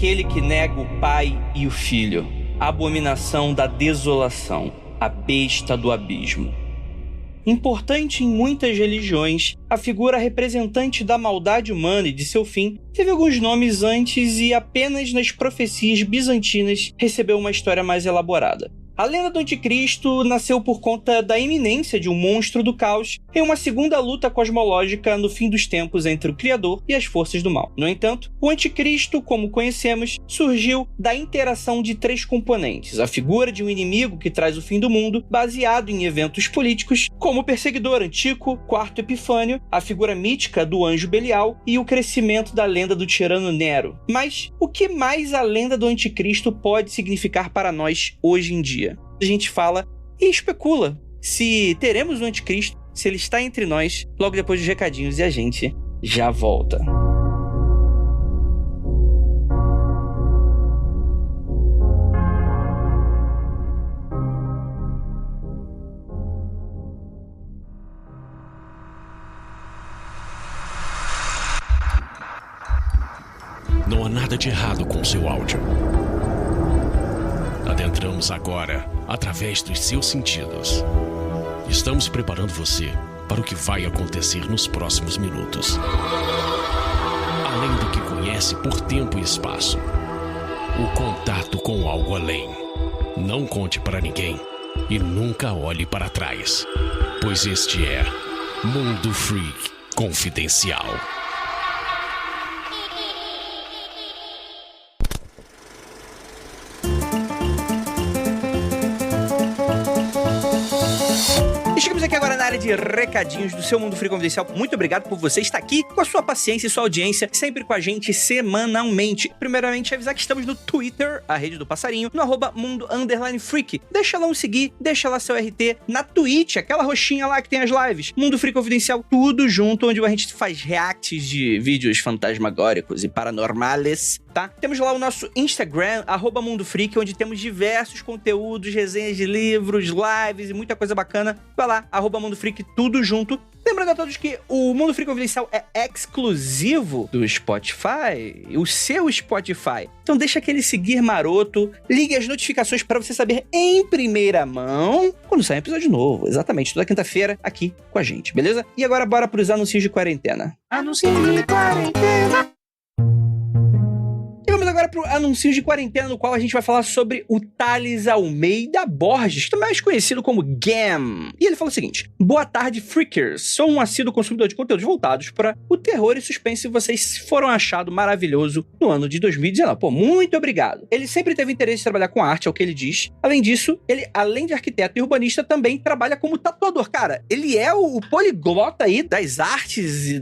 aquele que nega o Pai e o Filho, a abominação da desolação, a besta do abismo. Importante em muitas religiões, a figura representante da maldade humana e de seu fim teve alguns nomes antes e apenas nas profecias bizantinas recebeu uma história mais elaborada. A lenda do Anticristo nasceu por conta da iminência de um monstro do caos em uma segunda luta cosmológica no fim dos tempos entre o Criador e as forças do mal. No entanto, o Anticristo, como conhecemos, surgiu da interação de três componentes: a figura de um inimigo que traz o fim do mundo, baseado em eventos políticos, como o perseguidor Antíoco IV Epifânio, a figura mítica do anjo Belial e o crescimento da lenda do tirano Nero. Mas o que mais a lenda do Anticristo pode significar para nós hoje em dia? A gente fala e especula se teremos o Anticristo, se ele está entre nós, logo depois dos recadinhos, e a gente já volta. Não há nada de errado com o seu áudio. Adentramos agora através dos seus sentidos. Estamos preparando você para o que vai acontecer nos próximos minutos. Além do que conhece por tempo e espaço, o contato com algo além. Não conte para ninguém e nunca olhe para trás, pois este é Mundo Freak Confidencial. Chegamos aqui agora na área de recadinhos do seu Mundo Freak Confidencial. Muito obrigado por você estar aqui, com a sua paciência e sua audiência, sempre com a gente, semanalmente. Primeiramente, avisar que estamos no Twitter, a rede do passarinho, no @mundo_freak. Deixa lá um seguir, deixa lá seu RT. Na Twitch, aquela roxinha lá que tem as lives. Mundo Freak Confidencial, tudo junto, onde a gente faz reacts de vídeos fantasmagóricos e paranormales, tá? Temos lá o nosso Instagram, @mundofreak, onde temos diversos conteúdos, resenhas de livros, lives e muita coisa bacana. Vai lá, @mundofreak, tudo junto. Lembrando a todos que o Mundo Freak Confidencial é exclusivo do Spotify, o seu Spotify. Então deixa aquele seguir maroto, ligue as notificações para você saber em primeira mão quando sai um episódio novo. Exatamente, toda quinta-feira aqui com a gente, beleza? E agora bora pros anúncios de quarentena. Anúncios de quarentena. E vamos agora pro anúncio de quarentena, no qual a gente vai falar sobre o Thales Almeida Borges, também mais conhecido como Gam. E ele fala o seguinte: boa tarde, freakers. Sou um assíduo consumidor de conteúdos voltados para o terror e suspense, e vocês foram achado maravilhoso no ano de 2019. Pô, muito obrigado. Ele sempre teve interesse em trabalhar com arte, é o que ele diz. Além disso, ele, além de arquiteto e urbanista, também trabalha como tatuador. Cara, ele é o poliglota aí das artes e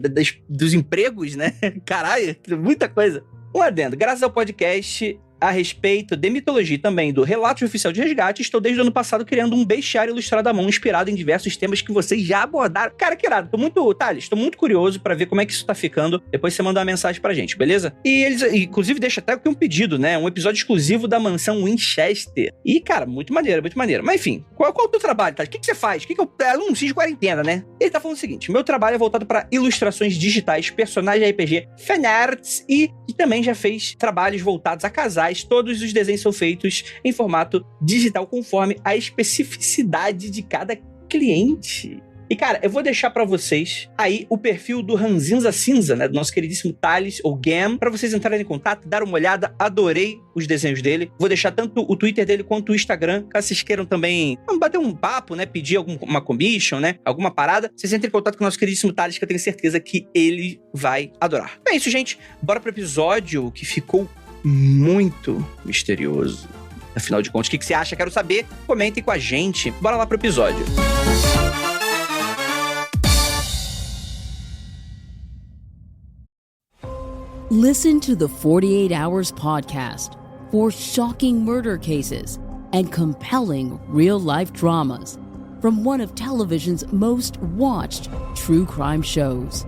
dos empregos, né? Caralho, muita coisa. Um adendo, graças ao podcast a respeito de mitologia e também do Relato Oficial de Resgate, estou desde o ano passado criando um bestiário ilustrado à mão, inspirado em diversos temas que vocês já abordaram. Cara, que irado. Thales, tô muito curioso pra ver como é que isso tá ficando. Depois você manda uma mensagem pra gente, beleza? E eles, inclusive, deixa até aqui um pedido, né? Um episódio exclusivo da mansão Winchester. E, cara, muito maneiro, muito maneiro. Mas, enfim, qual é o teu trabalho, Thales? O que você faz? O que é anúncio de quarentena, né? Ele tá falando o seguinte: meu trabalho é voltado pra ilustrações digitais, personagens RPG, fanarts e também já fez trabalhos voltados a casais. Todos os desenhos são feitos em formato digital conforme a especificidade de cada cliente. E, cara, eu vou deixar pra vocês aí o perfil do Ranzinza Cinza, né, do nosso queridíssimo Thales, ou Gam, pra vocês entrarem em contato, dar uma olhada. Adorei os desenhos dele. Vou deixar tanto o Twitter dele quanto o Instagram, caso vocês queiram também bater um papo, né, pedir uma commission, né, alguma parada. Vocês entrem em contato com o nosso queridíssimo Thales, que eu tenho certeza que ele vai adorar. É isso, gente. Bora pro episódio que ficou muito misterioso. Afinal de contas, o que você acha? Quero saber. Comentem com a gente. Bora lá pro episódio. Listen to the 48 Hours podcast for shocking murder cases and compelling real-life dramas from one of television's most watched true crime shows.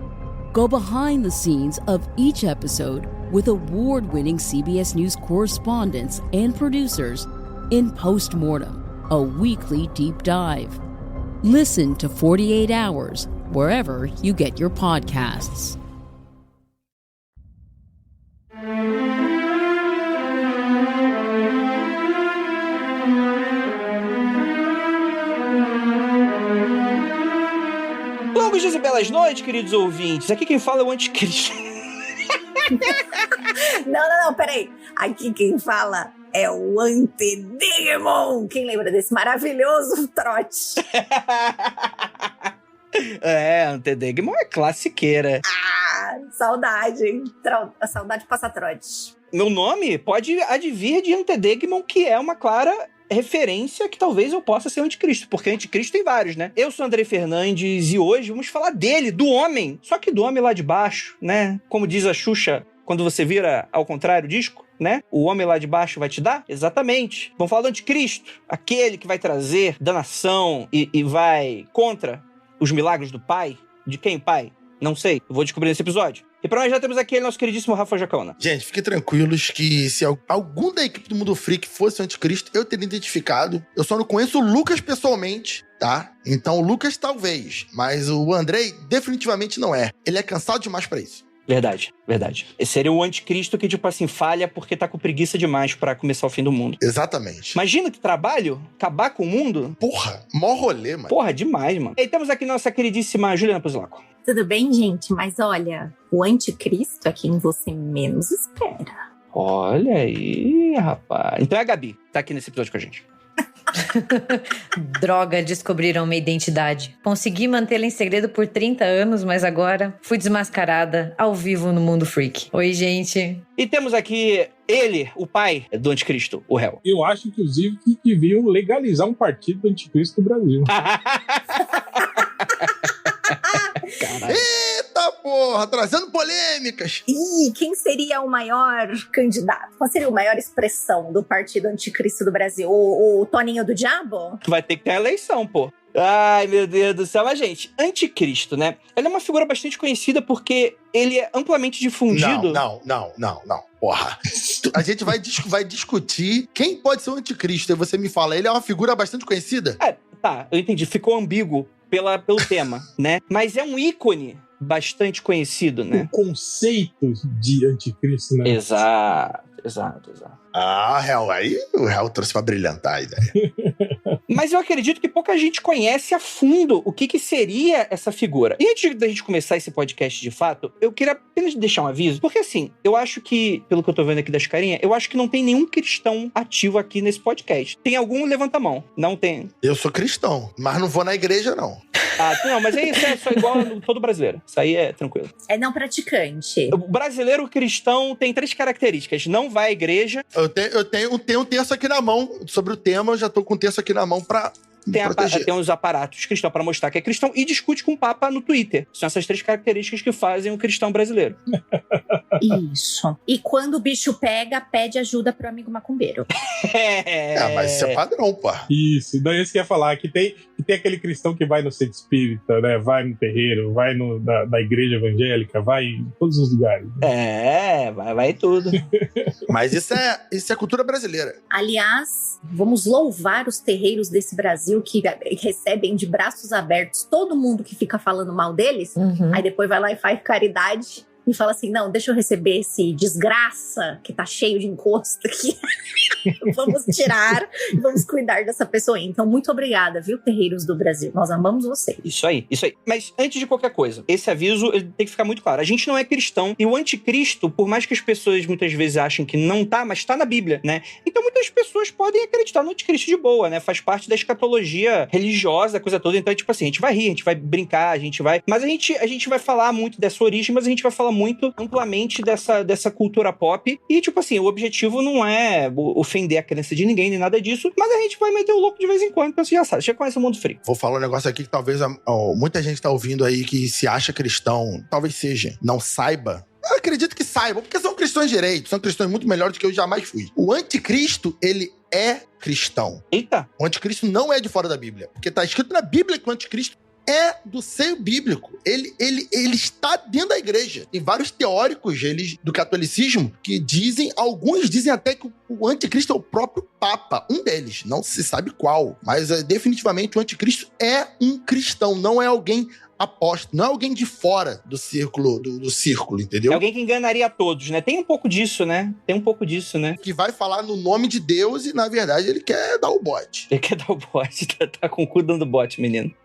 Go behind the scenes of each episode with award-winning CBS News correspondents and producers in Postmortem, a weekly deep dive. Listen to 48 Hours wherever you get your podcasts. Bons dias e belas noites, queridos ouvintes. Aqui quem fala é o Anticristo. Não, peraí. Aqui quem fala é o Antedemon. Quem lembra desse maravilhoso trote? Antedemon é classiqueira. Saudade, hein? Saudade passa trote. Meu nome pode advir de Antedemon, que é uma clara referência que talvez eu possa ser o Anticristo, porque Anticristo tem vários, né? Eu sou Andrei Fernandes e hoje vamos falar dele, do homem, só que do homem lá de baixo, né? Como diz a Xuxa, quando você vira ao contrário o disco, né? O homem lá de baixo vai te dar? Exatamente. Vamos falar do Anticristo, aquele que vai trazer danação e vai contra os milagres do Pai. De quem, Pai? Não sei, eu vou descobrir nesse episódio. E pra nós já temos aqui o nosso queridíssimo Rafa Jacona. Gente, fiquem tranquilos que se algum da equipe do Mundo Freak fosse o Anticristo, eu teria identificado. Eu só não conheço o Lucas pessoalmente, tá? Então o Lucas talvez, mas o Andrei definitivamente não é. Ele é cansado demais pra isso. Verdade. Esse seria o Anticristo que, tipo assim, falha porque tá com preguiça demais pra começar o fim do mundo. Exatamente. Imagina que trabalho, acabar com o mundo. Porra, mó rolê, mano. Porra, demais, mano. E temos aqui nossa queridíssima Juliana Puzilaco. Tudo bem, gente? Mas olha, o Anticristo é quem você menos espera. Olha aí, rapaz. Então é a Gabi, tá aqui nesse episódio com a gente. Droga, descobriram minha identidade. Consegui mantê-la em segredo por 30 anos, mas agora fui desmascarada ao vivo no Mundo Freak. Oi, gente. E temos aqui ele, o pai do Anticristo, o réu. Eu acho, inclusive, que deviam legalizar um partido do Anticristo no Brasil. Caralho. Eita porra, trazendo polêmicas. Ih, quem seria o maior candidato? Qual seria a maior expressão do partido Anticristo do Brasil? O Toninho do Diabo? Vai ter que ter a eleição, pô. Ai, meu Deus do céu. Mas, gente, Anticristo, né? Ele é uma figura bastante conhecida porque ele é amplamente difundido. Não. Porra. A gente vai discutir quem pode ser o Anticristo. E você me fala, ele é uma figura bastante conhecida? Tá, eu entendi. Ficou ambíguo pelo tema, né? Mas é um ícone bastante conhecido, né? O conceito de Anticristo, né? Exato. Real, aí o Real trouxe pra brilhantar a ideia. Mas eu acredito que pouca gente conhece a fundo o que seria essa figura. E antes da gente começar esse podcast de fato, eu queria apenas deixar um aviso, porque assim, eu acho que, pelo que eu tô vendo aqui das carinhas, eu acho que não tem nenhum cristão ativo aqui nesse podcast. Tem algum? Levanta a mão. Não tem. Eu sou cristão, mas não vou na igreja, não. Não, mas isso é só igual a todo brasileiro. Isso aí é tranquilo. É não praticante. O brasileiro cristão tem 3 características. Não vai à igreja. Eu tenho um terço aqui na mão. Sobre o tema, eu já tô com um terço aqui na mão pra me proteger. Tem uns aparatos cristãos pra mostrar que é cristão e discute com o Papa no Twitter. São essas 3 características que fazem o cristão brasileiro. Isso. E quando o bicho pega, pede ajuda pro amigo macumbeiro. Mas isso é padrão, pô. Isso, daí você quer falar que tem aquele cristão que vai no centro espírita, né? Vai no terreiro, vai na igreja evangélica, vai em todos os lugares. Vai tudo. Mas isso é cultura brasileira. Aliás, vamos louvar os terreiros desse Brasil que recebem de braços abertos todo mundo que fica falando mal deles. Aí depois vai lá e faz caridade e fala assim, não, deixa eu receber esse desgraça que tá cheio de encosto aqui. Vamos tirar e vamos cuidar dessa pessoa. Então, muito obrigada, viu, terreiros do Brasil? Nós amamos vocês. Isso aí. Mas antes de qualquer coisa, esse aviso ele tem que ficar muito claro. A gente não é cristão e o Anticristo, por mais que as pessoas muitas vezes achem que não tá, mas tá na Bíblia, né? Então, muitas pessoas podem acreditar no Anticristo de boa, né? Faz parte da escatologia religiosa, a coisa toda. Então, tipo assim, a gente vai rir, a gente vai brincar, a gente vai... Mas a gente vai falar muito dessa origem, mas a gente vai falar muito amplamente dessa cultura pop. E, tipo assim, o objetivo não é ofender a crença de ninguém, nem nada disso, mas a gente vai meter o louco de vez em quando, então você já sabe, você já conhece o Mundo Freak. Vou falar um negócio aqui que talvez muita gente tá ouvindo aí que se acha cristão, talvez seja, não saiba. Eu acredito que saibam, porque são cristãos direitos, são cristãos muito melhores do que eu jamais fui. O Anticristo, ele é cristão. Eita! O Anticristo não é de fora da Bíblia, porque tá escrito na Bíblia que o Anticristo é do seio bíblico. Ele está dentro da igreja. Tem vários teóricos do catolicismo que alguns dizem até que o Anticristo é o próprio Papa. Um deles, não se sabe qual, mas definitivamente o Anticristo é um cristão, não é alguém apóstolo, não é alguém de fora do círculo, do círculo, entendeu? É alguém que enganaria a todos, né? Tem um pouco disso, né? Que vai falar no nome de Deus e, na verdade, ele quer dar o bote. Ele quer dar o bote, tá com o cu dando bote, menino.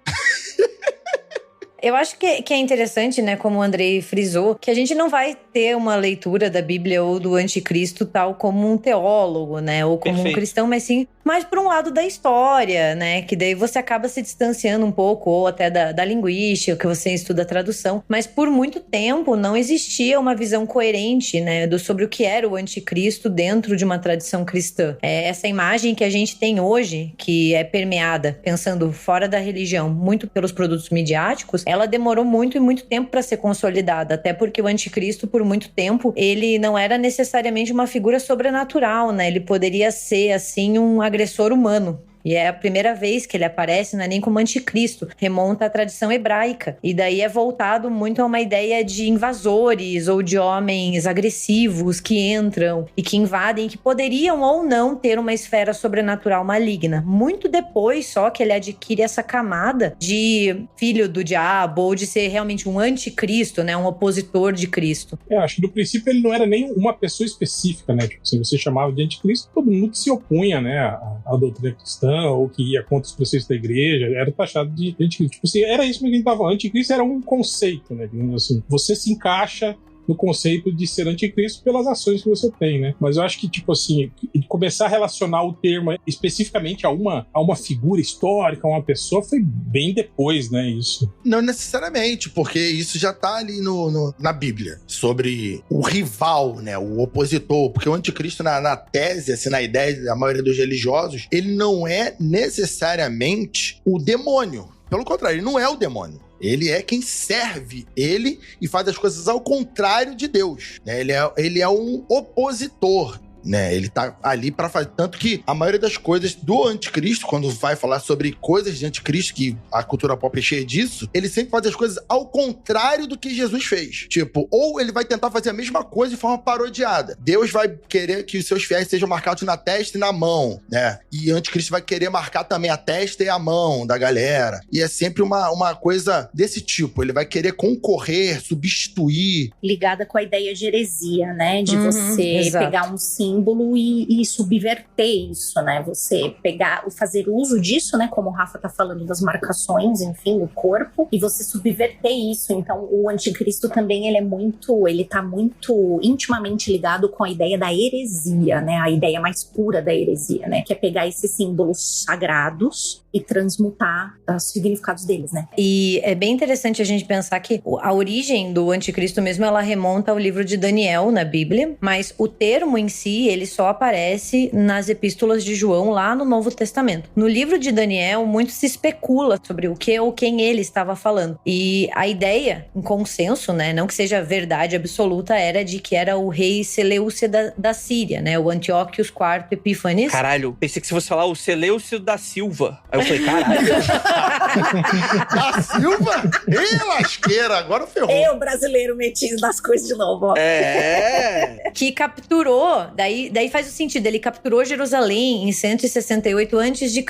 Eu acho que é interessante, né, como o Andrei frisou, que a gente não vai ter uma leitura da Bíblia ou do anticristo tal como um teólogo, né, ou como um cristão, mas sim mais por um lado da história, né, que daí você acaba se distanciando um pouco, ou até da linguística, que você estuda a tradução, mas por muito tempo não existia uma visão coerente, né, sobre o que era o anticristo dentro de uma tradição cristã. Essa imagem que a gente tem hoje, que é permeada, pensando fora da religião, muito pelos produtos midiáticos, ela demorou muito e muito tempo para ser consolidada, até porque o anticristo, por muito tempo, ele não era necessariamente uma figura sobrenatural, né? Ele poderia ser, assim, um agressor humano. E é a primeira vez que ele aparece, não é nem como anticristo, remonta à tradição hebraica. E daí é voltado muito a uma ideia de invasores ou de homens agressivos que entram e que invadem, que poderiam ou não ter uma esfera sobrenatural maligna. Muito depois só que ele adquire essa camada de filho do diabo ou de ser realmente um anticristo, né? Um opositor de Cristo. Acho que no princípio ele não era nem uma pessoa específica, né? Tipo, se você chamava de anticristo, todo mundo que se opunha, né, à doutrina cristã, ou que ia contra os preceitos da igreja, era taxado de anticristo. Tipo assim, era isso que a gente tava falando. Anticristo era um conceito, né? Digamos assim. Você se encaixa no conceito de ser anticristo pelas ações que você tem, né? Mas eu acho que, tipo assim, começar a relacionar o termo especificamente a uma figura histórica, a uma pessoa, foi bem depois, né? Isso. Não necessariamente, porque isso já tá ali na Bíblia, sobre o rival, né? O opositor. Porque o anticristo, na tese, assim, na ideia da maioria dos religiosos, ele não é necessariamente o demônio. Pelo contrário, ele não é o demônio. Ele é quem serve ele e faz as coisas ao contrário de Deus, né? Ele é um opositor, né? Ele tá ali para fazer. Tanto que a maioria das coisas do anticristo, quando vai falar sobre coisas de anticristo, que a cultura pop é cheia disso, ele sempre faz as coisas ao contrário do que Jesus fez. Tipo, ou ele vai tentar fazer a mesma coisa de forma parodiada. Deus vai querer que os seus fiéis sejam marcados na testa e na mão, né? E o anticristo vai querer marcar também a testa e a mão da galera. E é sempre uma coisa desse tipo. Ele vai querer concorrer, substituir. Ligada com a ideia de heresia, né? De você pegar um símbolo e subverter isso, né? Você fazer uso disso, né? Como o Rafa tá falando das marcações, enfim, do corpo, e você subverter isso. Então, o anticristo também, ele tá muito intimamente ligado com a ideia da heresia, né? A ideia mais pura da heresia, né? Que é pegar esses símbolos sagrados e transmutar os significados deles, né? E é bem interessante a gente pensar que a origem do anticristo mesmo, ela remonta ao livro de Daniel na Bíblia, mas o termo em si, ele só aparece nas epístolas de João lá no Novo Testamento. No livro de Daniel, muito se especula sobre o que ou quem ele estava falando. E a ideia, em consenso, né, não que seja verdade absoluta, era de que era o rei Seleucia da Síria, né, o Antioquios IV Epífanes. Caralho, pensei que se fosse falar o Seleucio da Silva. Aí eu falei, caralho. Da Silva? Ei, lasqueira, agora ferrou. Eu, brasileiro, metido nas coisas de novo, ó. Que capturou, daí faz o sentido, ele capturou Jerusalém em 168 a.C.,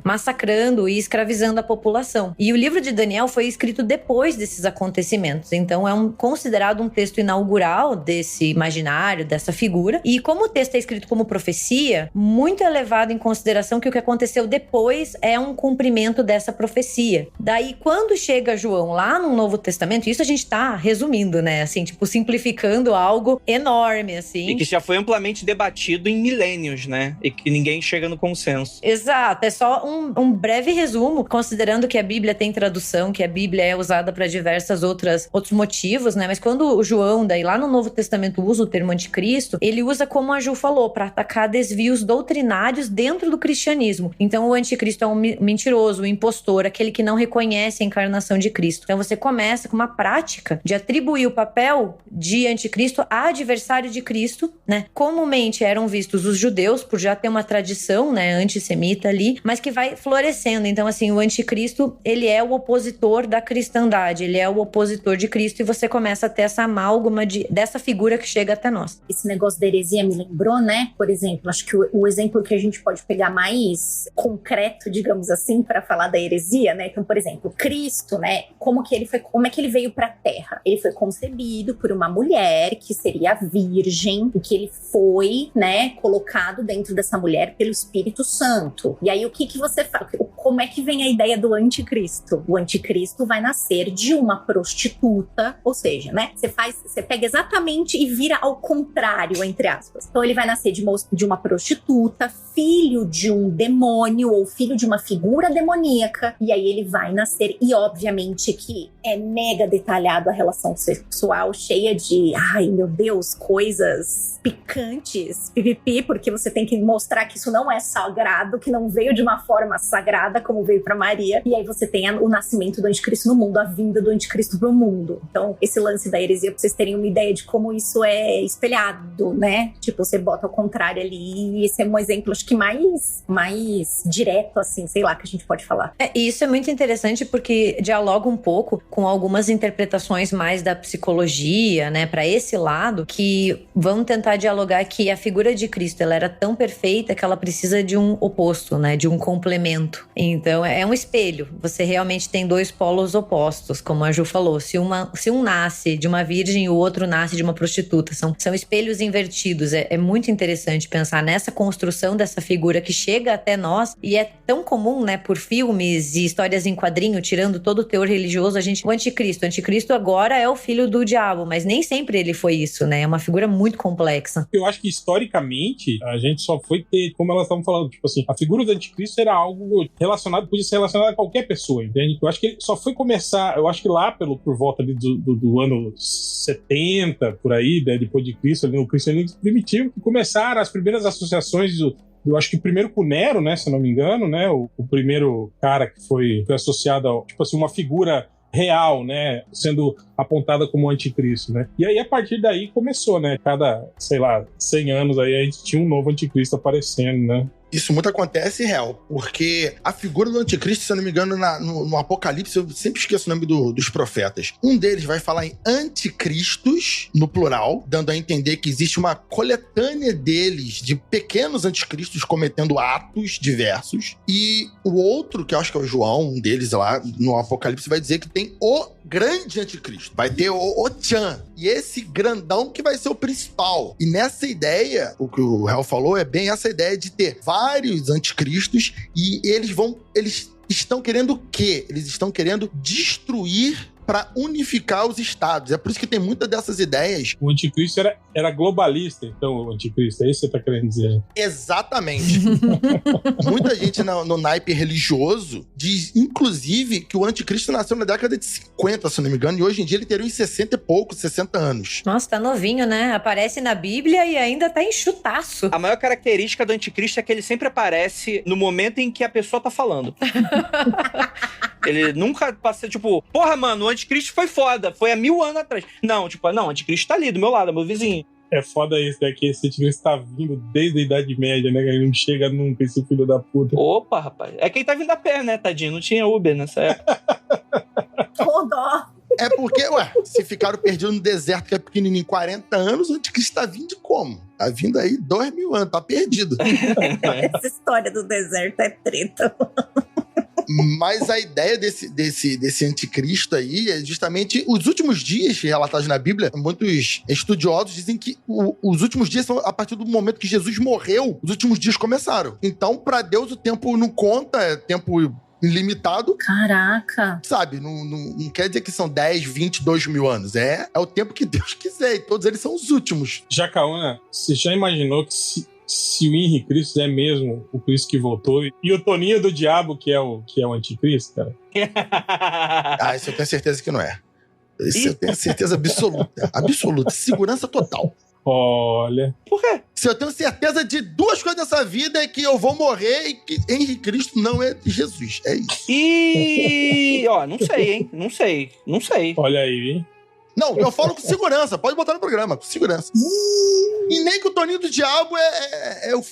massacrando e escravizando a população. E o livro de Daniel foi escrito depois desses acontecimentos, então é considerado um texto inaugural desse imaginário, dessa figura. E como o texto é escrito como profecia, muito é levado em consideração que o que aconteceu depois é um cumprimento dessa profecia. Daí, quando chega João lá no Novo Testamento, isso a gente tá resumindo, né? Assim, tipo, simplificando algo enorme, assim. E que já foi amplamente debatido em milênios, né? E que ninguém chega no consenso. Exato, é só um breve resumo, considerando que a Bíblia tem tradução, que a Bíblia é usada para diversos outros motivos, né? Mas quando o João, daí lá no Novo Testamento, usa o termo anticristo, ele usa, como a Ju falou, para atacar desvios doutrinários dentro do cristianismo. Então, o anticristo é um mentiroso, um impostor, aquele que não reconhece a encarnação de Cristo. Então, você começa com uma prática de atribuir o papel de anticristo a adversário de Cristo, né? Comumente eram vistos os judeus, por já ter uma tradição, né, antissemita ali, mas que vai florescendo. Então, assim, o anticristo, ele é o opositor da cristandade, ele é o opositor de Cristo, e você começa a ter essa amálgama dessa figura que chega até nós. Esse negócio da heresia me lembrou, né? Por exemplo, acho que o exemplo que a gente pode pegar mais concreto, digamos assim, para falar da heresia, né? Então, por exemplo, Cristo, né? Como é que ele veio para a Terra? Ele foi concebido por uma mulher que seria virgem, e que ele foi, né, colocado dentro dessa mulher pelo Espírito Santo. E aí, o que você fala? como é que vem a ideia do anticristo? O anticristo vai nascer de uma prostituta, ou seja, né? Você pega exatamente e vira ao contrário, entre aspas. Então ele vai nascer de uma prostituta, filho de um demônio ou filho de uma figura demoníaca, e aí ele vai nascer, e obviamente que é mega detalhado a relação sexual, cheia de, ai meu Deus, coisas picantes, pipipi, porque você tem que mostrar que isso não é sagrado, que não veio de uma forma sagrada como veio pra Maria, e aí você tem o nascimento do anticristo no mundo, a vinda do anticristo pro mundo. Então esse lance da heresia, pra vocês terem uma ideia de como isso é espelhado, né? Tipo, você bota ao contrário ali, e esse é um exemplo, acho que mais direto, assim, sei lá, que a gente pode falar. E isso é muito interessante porque dialoga um pouco com algumas interpretações mais da psicologia, né, para esse lado, que vão tentar dialogar que a figura de Cristo, ela era tão perfeita que ela precisa de um oposto, né, de um complemento. Então, é um espelho. Você realmente tem dois polos opostos, como a Ju falou. Se um nasce de uma virgem e o outro nasce de uma prostituta, são espelhos invertidos. É muito interessante pensar nessa construção dessa figura que chega até nós e é tão comum, né, por filmes e histórias em quadrinho, tirando todo o teor religioso, o anticristo agora é o filho do diabo, mas nem sempre ele foi isso, né? É uma figura muito complexa. Eu acho que historicamente a gente só foi ter, como elas estavam falando, tipo assim, a figura do anticristo era algo podia ser relacionado a qualquer pessoa, entende? Eu acho que ele só foi começar, eu acho que lá por volta ali do ano 70, por aí, né, depois de Cristo, ali no cristianismo primitivo, começaram as primeiras associações eu acho que primeiro com Nero, né, se não me engano, né, o primeiro cara que foi associado a, tipo assim, uma figura real, né, sendo apontada como anticristo, né? E aí, a partir daí, começou, né? Cada, sei lá, 100 anos aí, a gente tinha um novo anticristo aparecendo, né? Isso muito acontece real, porque a figura do anticristo, se eu não me engano, no Apocalipse, eu sempre esqueço o nome dos profetas. Um deles vai falar em anticristos, no plural, dando a entender que existe uma coletânea deles, de pequenos anticristos cometendo atos diversos. E o outro, que eu acho que é o João, um deles lá, no Apocalipse, vai dizer que tem o grande anticristo. Vai ter o Tchan. E esse grandão que vai ser o principal. E nessa ideia, o que o Hel falou é bem essa ideia de ter vários anticristos e eles estão querendo o quê? Eles estão querendo destruir para unificar os estados. É por isso que tem muitas dessas ideias. O anticristo era globalista, então, o anticristo. É isso que você está querendo dizer? Exatamente. Muita gente no naipe religioso diz, inclusive, que o anticristo nasceu na década de 50, se não me engano, e hoje em dia ele teria uns 60 e poucos, 60 anos. Nossa, tá novinho, né? Aparece na Bíblia e ainda tá enxutaço. A maior característica do anticristo é que ele sempre aparece no momento em que a pessoa tá falando. Ele nunca passa, tipo, porra, mano, o anticristo foi foda, foi há 1000 anos atrás. Não, tipo, não, o anticristo tá ali do meu lado, é meu vizinho. É foda isso, né? Que esse anticristo tá vindo desde a Idade Média, né? Ele não chega nunca, esse filho da puta. Opa, rapaz. É quem tá vindo a pé, né, tadinho? Não tinha Uber nessa época. Dó. É porque, se ficaram perdidos no deserto, que é pequenininho, 40 anos, o anticristo tá vindo de como? Tá vindo aí 2000 anos, tá perdido. Essa história do deserto é treta. Mas a ideia desse anticristo aí é justamente os últimos dias relatados na Bíblia. Muitos estudiosos dizem que os últimos dias são a partir do momento que Jesus morreu, os últimos dias começaram. Então, para Deus, o tempo não conta, é tempo ilimitado. Caraca. Sabe, não quer dizer que são 10, 20, 2 mil anos. É o tempo que Deus quiser, e todos eles são os últimos. Jacaúna, você já imaginou que se o Henri Cristo é mesmo o Cristo que voltou e o Toninho do Diabo que é o anticristo, cara? Isso eu tenho certeza que não é. Isso eu tenho certeza absoluta. Absoluta. Segurança total. Olha. Por quê? Se eu tenho certeza de duas coisas nessa vida, é que eu vou morrer e que Henri Cristo não é Jesus. É isso. E... não sei, hein? Não sei. Olha aí, hein? Não, eu falo com segurança. Pode botar no programa, com segurança. E nem que o Toninho do Diabo é o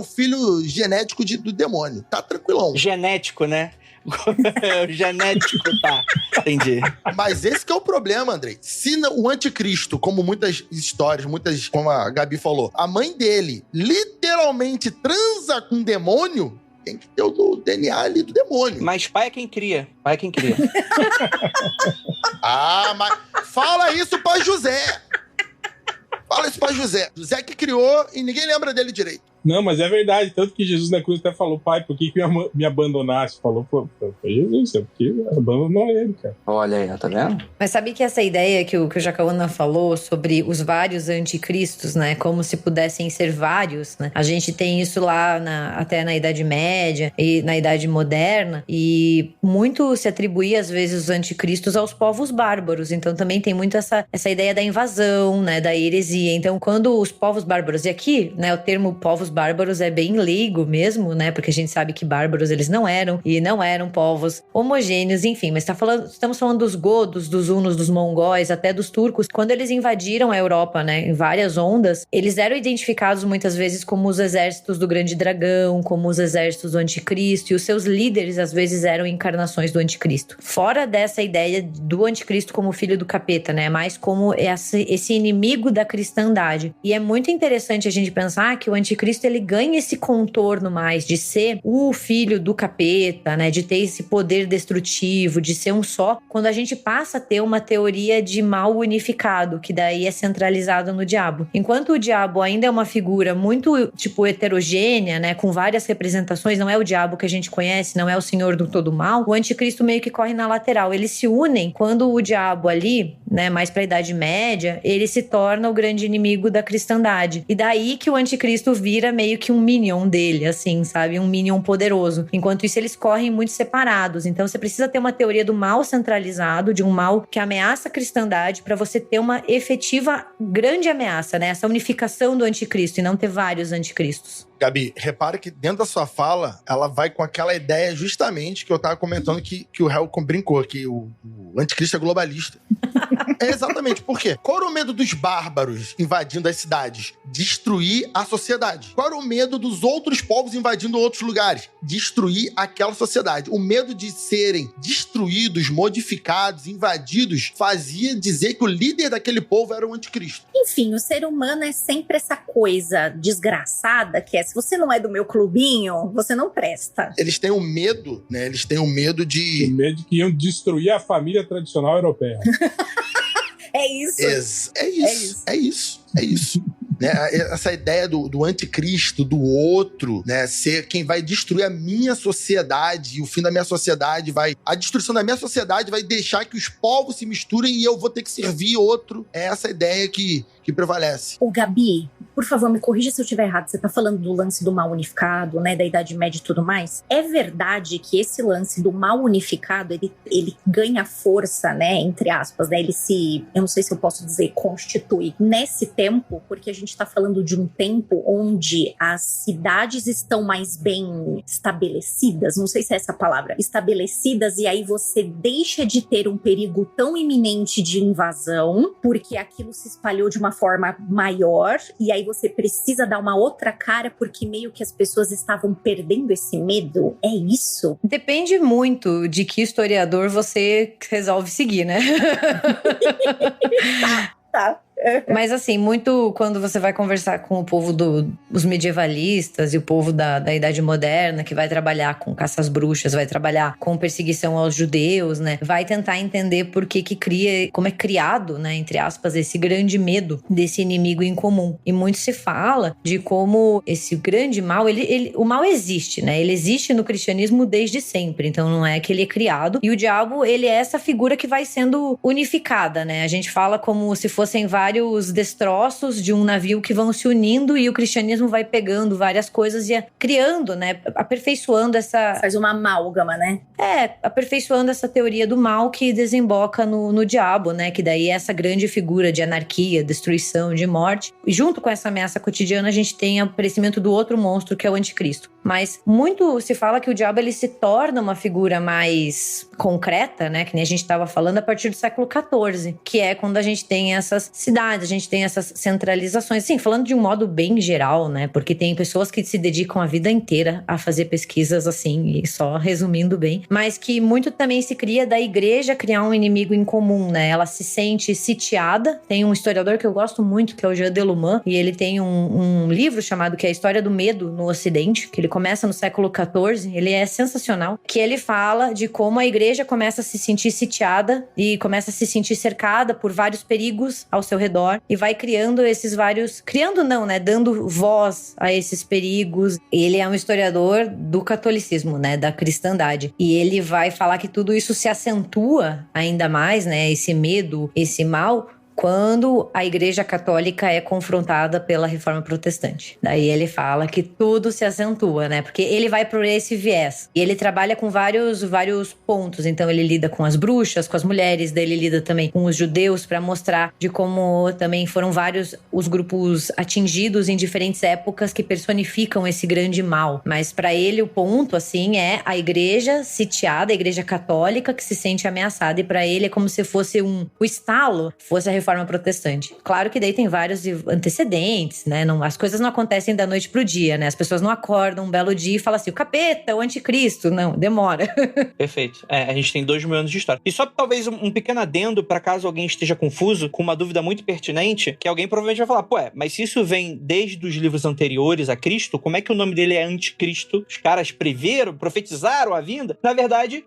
filho genético do demônio. Tá tranquilão. Genético, né? O genético, tá. Entendi. Mas esse que é o problema, Andrei. Se o anticristo, como muitas histórias, como a Gabi falou, a mãe dele literalmente transa com um demônio, tem que ter o DNA ali do demônio. Mas pai é quem cria. Mas fala isso pra José. Fala isso pra José. José que criou e ninguém lembra dele direito. Não, mas é verdade. Tanto que Jesus na cruz até falou, pai, por que me abandonaste? Falou, pô, foi Jesus, é porque abandonou ele, cara. Olha aí, tá vendo? Mas sabe que essa ideia que o Jacaúna falou sobre os vários anticristos, né? Como se pudessem ser vários, né? A gente tem isso lá até na Idade Média e na Idade Moderna. E muito se atribuía, às vezes, os anticristos aos povos bárbaros. Então também tem muito essa ideia da invasão, né? Da heresia. Então quando os povos bárbaros... E aqui, né? O termo povos bárbaros é bem leigo mesmo, né? Porque a gente sabe que bárbaros eles não eram. E não eram povos homogêneos, enfim. Mas estamos falando dos godos, dos hunos, dos mongóis, até dos turcos. Quando eles invadiram a Europa, né? Em várias ondas, eles eram identificados muitas vezes como os exércitos do grande dragão, como os exércitos do anticristo. E os seus líderes, às vezes, eram encarnações do anticristo. Fora dessa ideia do anticristo como filho do capeta, né? Mais como esse inimigo da cristandade. E é muito interessante a gente pensar que o anticristo ele ganha esse contorno mais de ser o filho do capeta, né? De ter esse poder destrutivo, de ser um só, quando a gente passa a ter uma teoria de mal unificado, que daí é centralizado no diabo. Enquanto o diabo ainda é uma figura muito, tipo, heterogênea, né? Com várias representações, não é o diabo que a gente conhece, não é o senhor do todo mal, o anticristo meio que corre na lateral. Eles se unem quando o diabo ali, né? Mais pra Idade Média, ele se torna o grande inimigo da cristandade. E daí que o anticristo vira meio que um minion dele, assim, sabe? Um minion poderoso. Enquanto isso, eles correm muito separados. Então, você precisa ter uma teoria do mal centralizado, de um mal que ameaça a cristandade, para você ter uma efetiva grande ameaça, né? Essa unificação do anticristo e não ter vários anticristos. Gabi, repara que dentro da sua fala, ela vai com aquela ideia justamente que eu tava comentando que o Helcom brincou, que o anticristo é globalista. É exatamente. Por quê? Qual era o medo dos bárbaros invadindo as cidades? Destruir a sociedade. Qual era o medo dos outros povos invadindo outros lugares? Destruir aquela sociedade. O medo de serem destruídos, modificados, invadidos, fazia dizer que o líder daquele povo era o anticristo. Enfim, o ser humano é sempre essa coisa desgraçada que é, se você não é do meu clubinho, você não presta. Eles têm o medo, né? Eles têm o medo de... O medo de que iam destruir a família tradicional europeia. É isso. É isso. Né? Essa ideia do anticristo, do outro, né? Ser quem vai destruir a minha sociedade, e o fim da minha sociedade a destruição da minha sociedade vai deixar que os povos se misturem e eu vou ter que servir outro. É essa ideia que prevalece. O Gabi, por favor, me corrija se eu estiver errado. Você tá falando do lance do mal unificado, né? Da Idade Média e tudo mais. É verdade que esse lance do mal unificado, ele ganha força, né? Entre aspas, né? Ele se, eu não sei se eu posso dizer, constitui nesse tempo, porque a gente tá falando de um tempo onde as cidades estão mais bem estabelecidas, não sei se é essa a palavra, estabelecidas, e aí você deixa de ter um perigo tão iminente de invasão, porque aquilo se espalhou de uma forma maior, e aí você precisa dar uma outra cara, porque meio que as pessoas estavam perdendo esse medo. É isso? Depende muito de que historiador você resolve seguir, né? Tá. Mas assim, muito quando você vai conversar com o povo dos medievalistas e o povo da Idade Moderna, que vai trabalhar com caça às bruxas, vai trabalhar com perseguição aos judeus, né? Vai tentar entender por que cria, como é criado, né, entre aspas, esse grande medo desse inimigo em comum. E muito se fala de como esse grande mal, o mal existe, né? Ele existe no cristianismo desde sempre, então não é que ele é criado. E o diabo, ele é essa figura que vai sendo unificada, né? A gente fala como se fossem vários destroços de um navio que vão se unindo e o cristianismo vai pegando várias coisas e criando, né? Aperfeiçoando essa... Faz uma amálgama, né? Aperfeiçoando essa teoria do mal que desemboca no diabo, né? Que daí é essa grande figura de anarquia, destruição, de morte. E junto com essa ameaça cotidiana, a gente tem o aparecimento do outro monstro, que é o anticristo. Mas muito se fala que o diabo, ele se torna uma figura mais concreta, né? Que nem a gente estava falando, a partir do século XIV, que é quando a gente tem essas cidades, a gente tem essas centralizações, assim, falando de um modo bem geral, né, porque tem pessoas que se dedicam a vida inteira a fazer pesquisas assim, e só resumindo bem, mas que muito também se cria da igreja criar um inimigo em comum, né, ela se sente sitiada. Tem um historiador que eu gosto muito, que é o Jean Deluman, e ele tem um livro chamado que é a História do Medo no Ocidente, que ele começa no século XIV, ele é sensacional, que ele fala de como a igreja começa a se sentir sitiada e começa a se sentir cercada por vários perigos ao seu redor, maior e vai criando esses vários... Criando não, né? Dando voz a esses perigos. Ele é um historiador do catolicismo, né? Da cristandade. E ele vai falar que tudo isso se acentua ainda mais, né? Esse medo, esse mal... quando a Igreja Católica é confrontada pela Reforma Protestante. Daí ele fala que tudo se acentua, né? Porque ele vai por esse viés. E ele trabalha com vários pontos. Então ele lida com as bruxas, com as mulheres, daí ele lida também com os judeus para mostrar de como também foram vários os grupos atingidos em diferentes épocas que personificam esse grande mal. Mas para ele o ponto, assim, é a Igreja sitiada, a Igreja Católica que se sente ameaçada. E para ele é como se fosse o estalo, fosse a Reforma Protestante. Claro que daí tem vários antecedentes, né? As coisas não acontecem da noite pro dia, né? As pessoas não acordam um belo dia e falam assim, o capeta, o anticristo. Não, demora. Perfeito. A gente tem 2.000 anos de história. E só talvez um pequeno adendo para caso alguém esteja confuso, com uma dúvida muito pertinente, que alguém provavelmente vai falar, mas se isso vem desde os livros anteriores a Cristo, como é que o nome dele é anticristo? Os caras preveram, profetizaram a vinda? Na verdade,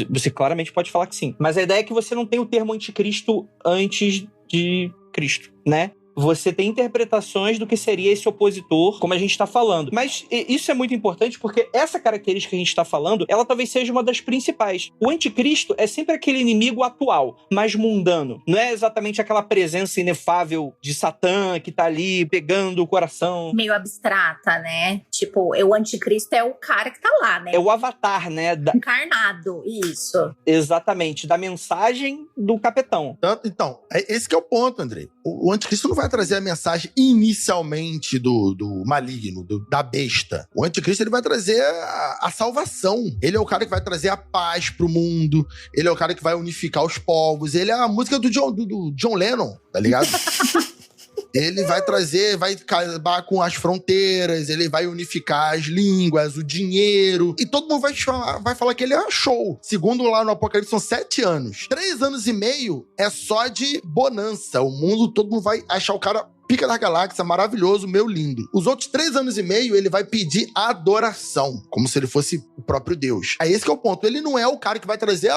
você claramente pode falar que sim. Mas a ideia é que você não tem o termo anticristo antes de Cristo, né? Você tem interpretações do que seria esse opositor, como a gente está falando. Mas isso é muito importante porque essa característica que a gente está falando, ela talvez seja uma das principais. O anticristo é sempre aquele inimigo atual, mais mundano. Não é exatamente aquela presença inefável de Satã que tá ali pegando o coração. Meio abstrata, né? Tipo, o anticristo é o cara que tá lá, né? É o avatar, né? Encarnado, isso. Exatamente, da mensagem do capetão. Então, esse que é o ponto, Andrei. O anticristo não vai trazer a mensagem inicialmente do maligno, da besta. O anticristo ele vai trazer a salvação. Ele é o cara que vai trazer a paz pro mundo. Ele é o cara que vai unificar os povos. Ele é a música do John Lennon, tá ligado? Ele vai trazer, vai acabar com as fronteiras, ele vai unificar as línguas, o dinheiro. E todo mundo vai falar que ele é show. Segundo lá no Apocalipse, são 7 anos. 3 anos e meio é só de bonança. O mundo, todo mundo vai achar o cara pica da galáxia, maravilhoso, meu lindo. Os outros 3 anos e meio, ele vai pedir adoração, como se ele fosse o próprio Deus. Aí esse que é o ponto. Ele não é o cara que vai trazer,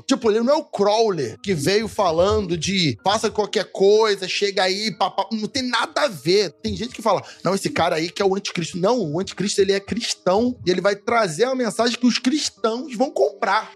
tipo, ele não é o Crowley, que veio falando de faça qualquer coisa, chega aí, papá. Não tem nada a ver. Tem gente que fala, não, esse cara aí que é o anticristo. Não, o anticristo, ele é cristão e ele vai trazer a mensagem que os cristãos vão comprar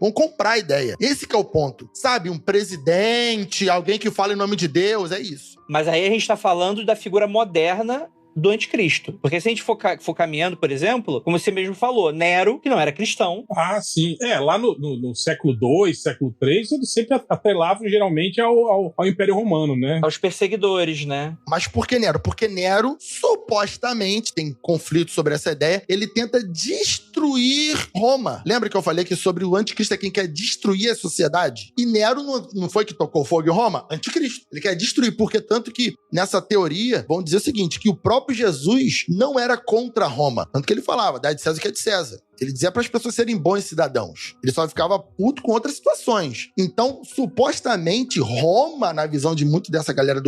a ideia. Esse que é o ponto. Sabe, um presidente, alguém que fala em nome de Deus, é isso. Mas aí a gente tá falando da figura moderna do anticristo. Porque se a gente for caminhando, por exemplo, como você mesmo falou, Nero, que não era cristão. Ah, sim. Lá no século II, século III, eles sempre atrelavam geralmente ao Império Romano, né? Aos perseguidores, né? Mas por que Nero? Porque Nero, supostamente, tem conflito sobre essa ideia, ele tenta destruir Roma. Lembra que eu falei que sobre o anticristo é quem quer destruir a sociedade? E Nero não foi que tocou fogo em Roma? Anticristo. Ele quer destruir, porque tanto que nessa teoria, vão dizer o seguinte, que o próprio Jesus não era contra Roma. Tanto que ele falava, dá de César o que é de César. Ele dizia para as pessoas serem bons cidadãos. Ele só ficava puto com outras situações. Então, supostamente, Roma, na visão de muito dessa galera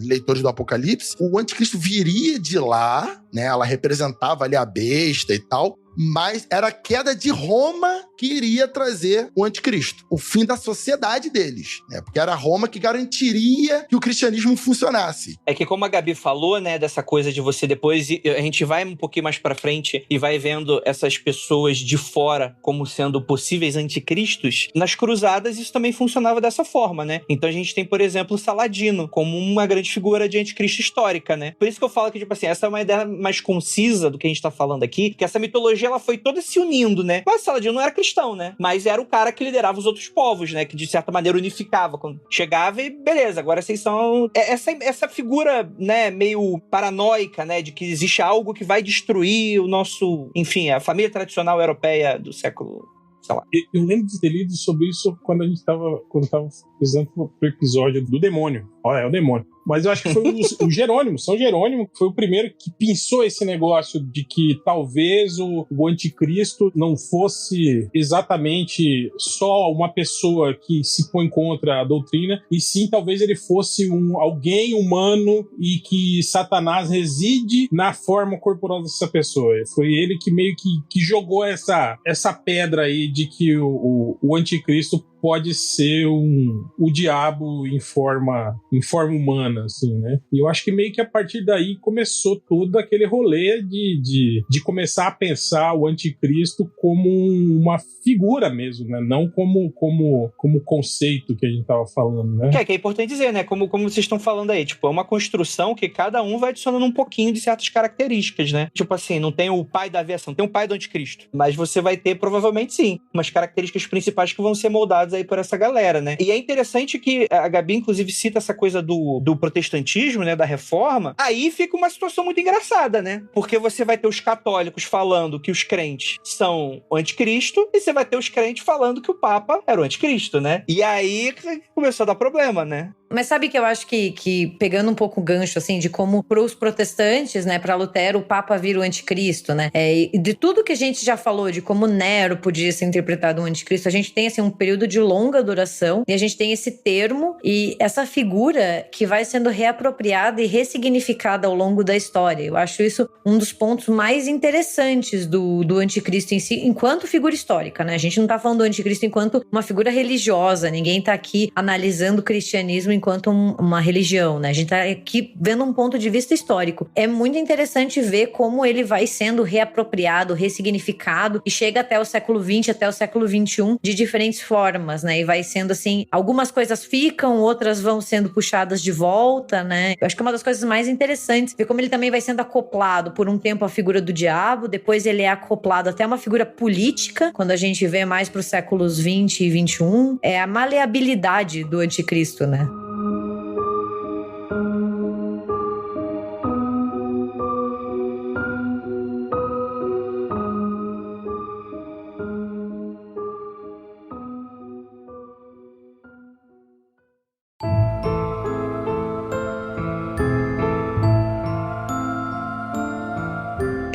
leitores do Apocalipse, o anticristo viria de lá, né? Ela representava ali a besta e tal, mas era a queda de Roma que iria trazer o anticristo. O fim da sociedade deles, né? Porque era Roma que garantiria que o cristianismo funcionasse. É que como a Gabi falou, né, dessa coisa de você depois... A gente vai um pouquinho mais pra frente e vai vendo essas pessoas de fora como sendo possíveis anticristos. Nas cruzadas, isso também funcionava dessa forma, né? Então a gente tem, por exemplo, Saladino como uma grande figura de anticristo histórica, né? Por isso que eu falo que, tipo assim, essa é uma ideia mais concisa do que a gente tá falando aqui, que essa mitologia ela foi toda se unindo, né? Mas Saladino não era cristão, né? Mas era o cara que liderava os outros povos, né? Que de certa maneira unificava. Quando chegava e beleza, agora vocês são... Essa figura, né, meio paranoica, né? De que existe algo que vai destruir o nosso... Enfim, a família tradicional europeia do século... sei lá. Eu lembro de ter lido sobre isso quando a gente tava pesquisando pro episódio do demônio. Olha, é o demônio. Mas eu acho que foi o Jerônimo, São Jerônimo, que foi o primeiro que pensou esse negócio de que talvez o anticristo não fosse exatamente só uma pessoa que se põe contra a doutrina, e sim talvez ele fosse alguém humano e que Satanás reside na forma corporal dessa pessoa. Foi ele que meio que jogou essa pedra aí de que o anticristo pode ser o diabo em forma humana, assim, né? E eu acho que meio que a partir daí começou todo aquele rolê de começar a pensar o anticristo como uma figura mesmo, né? Não como conceito que a gente tava falando, né? Que é importante dizer, né? Como vocês estão falando aí, tipo, é uma construção que cada um vai adicionando um pouquinho de certas características, né? Tipo assim, não tem o pai da aviação, tem o pai do anticristo, mas você vai ter, provavelmente sim, umas características principais que vão ser moldadas aí por essa galera, né? E é interessante que a Gabi, inclusive, cita essa coisa do protestantismo, né? Da reforma. Aí fica uma situação muito engraçada, né? Porque você vai ter os católicos falando que os crentes são o anticristo e você vai ter os crentes falando que o Papa era o anticristo, né? E aí começou a dar problema, né? Mas sabe que eu acho que pegando um pouco o gancho, assim, de como pros protestantes, né, pra Lutero, o Papa vira o anticristo, né? E de tudo que a gente já falou, de como Nero podia ser interpretado um anticristo, a gente tem, assim, um período de longa duração e a gente tem esse termo e essa figura que vai sendo reapropriada e ressignificada ao longo da história. Eu acho isso um dos pontos mais interessantes do anticristo em si, enquanto figura histórica, né? A gente não tá falando do anticristo enquanto uma figura religiosa, ninguém tá aqui analisando o cristianismo enquanto uma religião, né? A gente tá aqui vendo um ponto de vista histórico. É muito interessante ver como ele vai sendo reapropriado, ressignificado e chega até o século XX, até o século XXI de diferentes formas, né? E vai sendo assim, algumas coisas ficam, outras vão sendo puxadas de volta, né? Eu acho que é uma das coisas mais interessantes ver como ele também vai sendo acoplado por um tempo à figura do diabo, depois ele é acoplado até uma figura política, quando a gente vê mais para os séculos 20 e 21, é a maleabilidade do anticristo, né?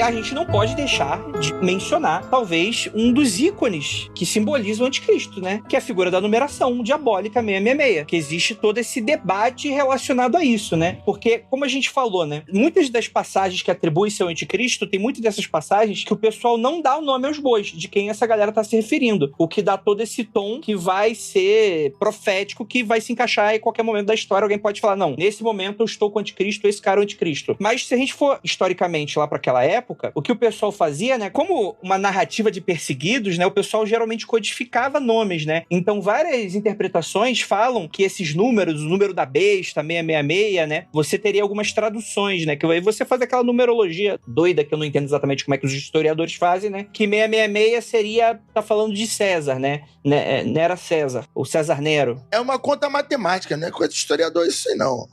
A gente não pode deixar de mencionar, talvez, um dos ícones que simbolizam o anticristo, né? Que é a figura da numeração diabólica 666. Que existe todo esse debate relacionado a isso, né? Porque, como a gente falou, né? Muitas das passagens que atribuem-se ao anticristo, tem muitas dessas passagens que o pessoal não dá o nome aos bois, de quem essa galera tá se referindo. O que dá todo esse tom que vai ser profético, que vai se encaixar em qualquer momento da história. Alguém pode falar, não, nesse momento eu estou com o anticristo, esse cara é o anticristo. Mas se a gente for historicamente lá para aquela época, o que o pessoal fazia, né, como uma narrativa de perseguidos, né, o pessoal geralmente codificava nomes, né, então várias interpretações falam que esses números, o número da besta, 666, né, você teria algumas traduções, né, que aí você faz aquela numerologia doida, que eu não entendo exatamente como é que os historiadores fazem, né, que 666 seria, tá falando de César, né, Nera César, ou César Nero. É uma conta matemática, não é coisa de historiador isso aí, não.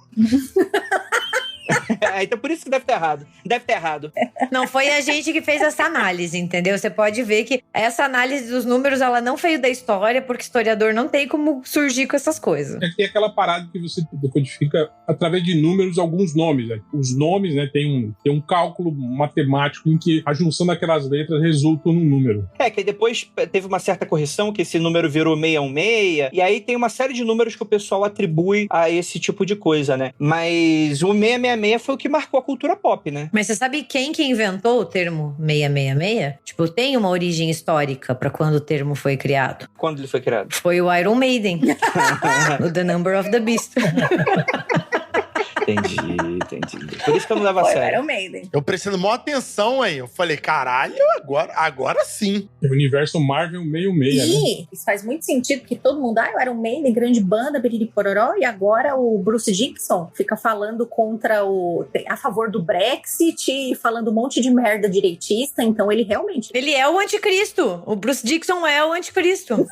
Então por isso que deve ter errado. Deve ter errado. Não foi a gente que fez essa análise, entendeu? Você pode ver que essa análise dos números, ela não veio da história, porque historiador não tem como surgir com essas coisas. É que tem aquela parada que você decodifica através de números alguns nomes, né? Os nomes, né, tem um cálculo matemático em que a junção daquelas letras resulta num número. Que depois teve uma certa correção, que esse número virou 616, e aí tem uma série de números que o pessoal atribui a esse tipo de coisa, né? Mas o 666 foi o que marcou a cultura pop, né? Mas você sabe quem que inventou o termo 666? Tipo, tem uma origem histórica pra quando o termo foi criado. Quando ele foi criado? Foi o Iron Maiden. No The Number of the Beast. Entendi. Por isso que eu não leva a sério. Eu prestando maior atenção aí. Eu falei, caralho, agora sim. O universo Marvel 666, né? Isso faz muito sentido, porque todo mundo, eu era um Maiden, grande banda, piriri-pororó, e agora o Bruce Dickinson fica falando a favor do Brexit e falando um monte de merda direitista, então ele realmente... Ele é o anticristo. O Bruce Dickinson é o anticristo.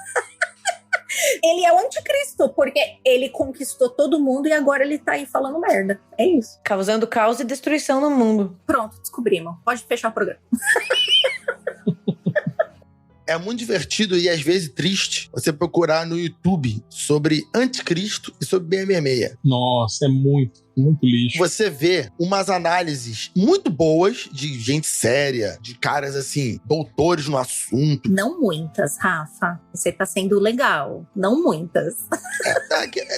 Ele é o anticristo, porque ele conquistou todo mundo e agora ele tá aí falando merda. É isso. Causando caos e destruição no mundo. Pronto, descobrimos. Pode fechar o programa. É muito divertido e às vezes triste você procurar no YouTube sobre anticristo e sobre 666. Nossa, é muito lixo. Você vê umas análises muito boas de gente séria, de caras assim, doutores no assunto. Não muitas, Rafa. Você tá sendo legal. Não muitas.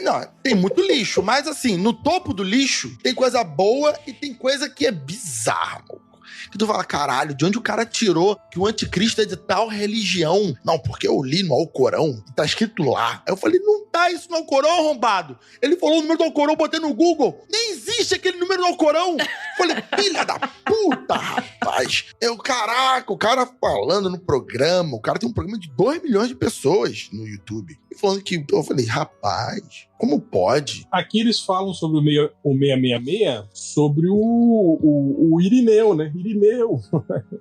Não, tem muito lixo, mas assim, no topo do lixo tem coisa boa e tem coisa que é bizarra, mano. que tu fala, caralho, de onde o cara tirou que o anticristo é de tal religião? Não, porque eu li no Alcorão e tá escrito lá. Aí eu falei, não tá isso no Alcorão, arrombado. Ele falou o número do Alcorão, botei no Google. Nem existe aquele número do Alcorão. Falei, filha da puta, rapaz. Caraca, o cara falando no programa, o cara tem um programa de 2 milhões de pessoas no YouTube. E falando que, eu falei, rapaz, como pode? Aqui eles falam sobre o 666, sobre o Irineu, né? Irineu.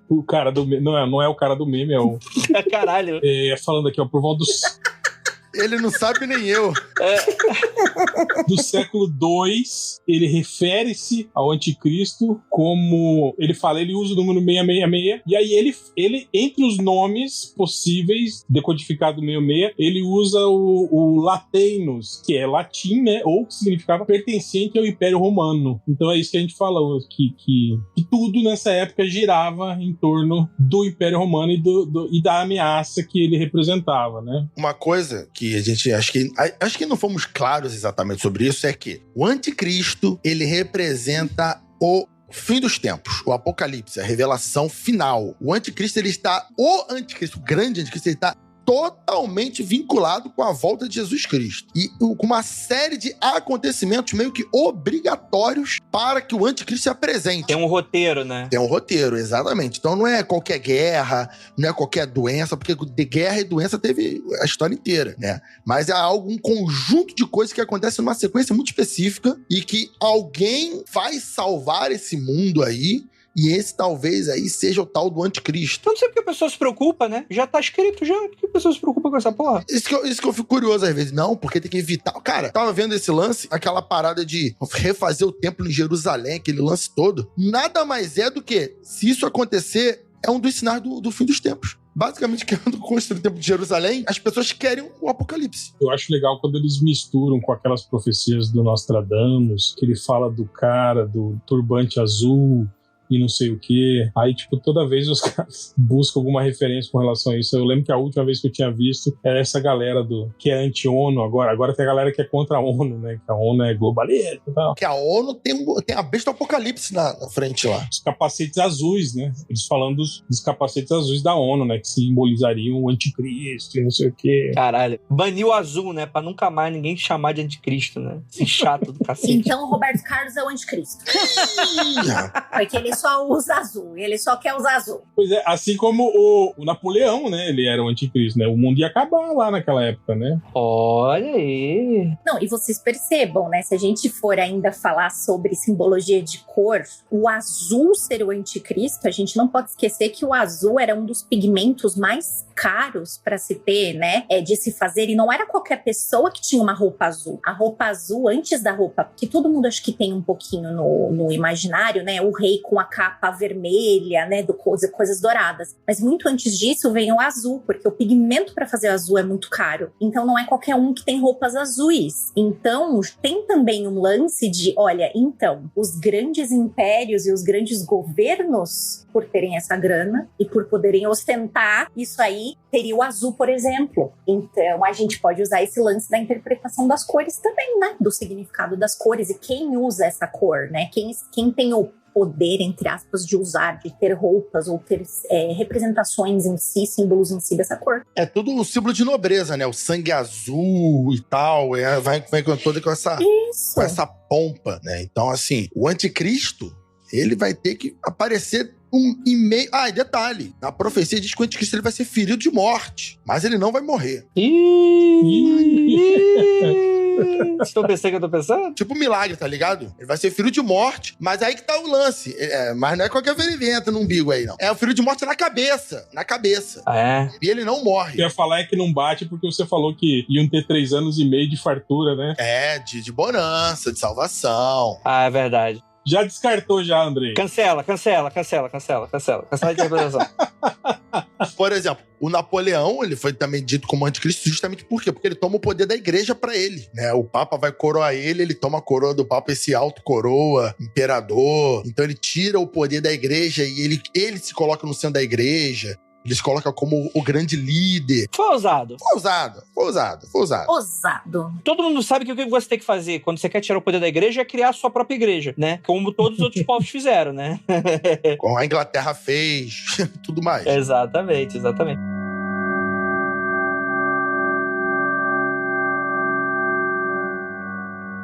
O cara do meme. Não é o cara do meme, é o... Caralho. Falando aqui, ó, por volta dos... Ele não sabe nem eu. Do século II, ele refere-se ao anticristo como... Ele usa o número 666, e aí ele entre os nomes possíveis, decodificado 66, ele usa o Latinus, que é latim, né? Ou que significava pertencente ao Império Romano. Então é isso que a gente falou, que tudo nessa época girava em torno do Império Romano e da ameaça que ele representava, né? Uma coisa que a gente acho que não fomos claros exatamente sobre isso é que o anticristo, ele representa o fim dos tempos, o apocalipse, a revelação final. O anticristo, o grande anticristo, ele está totalmente vinculado com a volta de Jesus Cristo. E com uma série de acontecimentos meio que obrigatórios para que o anticristo se apresente. Tem um roteiro, né? Tem um roteiro, exatamente. Então não é qualquer guerra, não é qualquer doença, porque de guerra e doença teve a história inteira, né? Mas é um conjunto de coisas que acontecem numa sequência muito específica e que alguém vai salvar esse mundo aí. E esse talvez aí seja o tal do anticristo. Eu não sei porque a pessoa se preocupa, né? Já tá escrito já. Por que a pessoa se preocupa com essa porra? Isso que eu fico curioso às vezes. Não, porque tem que evitar. Cara, tava vendo esse lance, aquela parada de refazer o templo em Jerusalém, aquele lance todo. Nada mais é do que, se isso acontecer, é um dos sinais do fim dos tempos. Basicamente, querendo construir o templo de Jerusalém, as pessoas querem o apocalipse. Eu acho legal quando eles misturam com aquelas profecias do Nostradamus, que ele fala do cara, do turbante azul, e não sei o que. Aí, tipo, toda vez os caras buscam alguma referência com relação a isso. Eu lembro que a última vez que eu tinha visto era essa galera que é anti-ONU agora. Agora tem a galera que é contra a ONU, né? Que a ONU é globalista e tal. Que a ONU tem a besta do apocalipse na frente lá. Os capacetes azuis, né? Eles falando dos capacetes azuis da ONU, né? Que simbolizariam o anticristo e não sei o que. Caralho. Baniu o azul, né? Pra nunca mais ninguém chamar de anticristo, né? Esse chato do cacete. Então o Roberto Carlos é o anticristo. Porque ele só usa azul, ele só quer usar azul. Pois é, assim como o Napoleão, né? Ele era o anticristo, né? O mundo ia acabar lá naquela época, né? Olha aí. Não, e vocês percebam, né? Se a gente for ainda falar sobre simbologia de cor, o azul ser o anticristo, a gente não pode esquecer que o azul era um dos pigmentos mais caros para se ter, né? De se fazer, e não era qualquer pessoa que tinha uma roupa azul. A roupa azul, antes da roupa, porque todo mundo acho que tem um pouquinho no imaginário, né? O rei com a capa vermelha, né, coisas douradas. Mas muito antes disso vem o azul, porque o pigmento para fazer azul é muito caro. Então não é qualquer um que tem roupas azuis. Então tem também um lance de, olha, então, os grandes impérios e os grandes governos, por terem essa grana e por poderem ostentar isso aí, teria o azul, por exemplo. Então a gente pode usar esse lance da interpretação das cores também, né, do significado das cores e quem usa essa cor, né, quem tem o poder, entre aspas, de usar, de ter roupas ou ter representações em si, símbolos em si dessa cor. É tudo um símbolo de nobreza, né? O sangue azul e tal, vai toda com essa pompa, né? Então, assim, o anticristo, ele vai ter que aparecer e meio... Ah, e detalhe, a profecia diz que o anticristo ele vai ser ferido de morte, mas ele não vai morrer. Vocês estão pensando que eu tô pensando? Tipo um milagre, tá ligado? Ele vai ser ferido de morte, mas aí que tá o lance. Mas não é qualquer feriventa no umbigo aí, não. É o ferido de morte na cabeça. Na cabeça. Ah, é? E ele não morre. O que eu ia falar é que não bate porque você falou que iam ter 3 anos e meio de fartura, né? De bonança, de salvação. Ah, é verdade. Já descartou já, Andrei. Cancela a interpretação. Por exemplo, o Napoleão, ele foi também dito como anticristo justamente por quê? Porque ele toma o poder da igreja pra ele, né? O Papa vai coroar ele toma a coroa do Papa, esse auto-coroa, imperador. Então ele tira o poder da igreja e ele se coloca no centro da igreja. Eles colocam como o grande líder. Foi ousado. Ousado. Todo mundo sabe que o que você tem que fazer quando você quer tirar o poder da igreja é criar a sua própria igreja, né? Como todos os outros povos fizeram, né? Como a Inglaterra fez, tudo mais. Exatamente.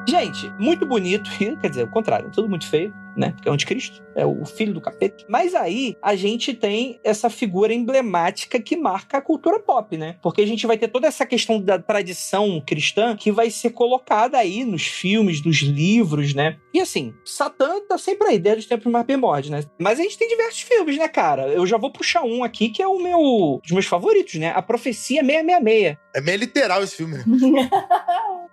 Gente, muito bonito, quer dizer, o contrário, tudo muito feio, né? Porque é o anticristo, é o filho do capeta. Mas aí, a gente tem essa figura emblemática que marca a cultura pop, né? Porque a gente vai ter toda essa questão da tradição cristã que vai ser colocada aí nos filmes, nos livros, né? E assim, Satã tá sempre aí, desde os tempos mais primórdios, né? Mas a gente tem diversos filmes, né, cara? Eu já vou puxar um aqui que é dos meus favoritos, né? A Profecia 666. É meio literal esse filme, né?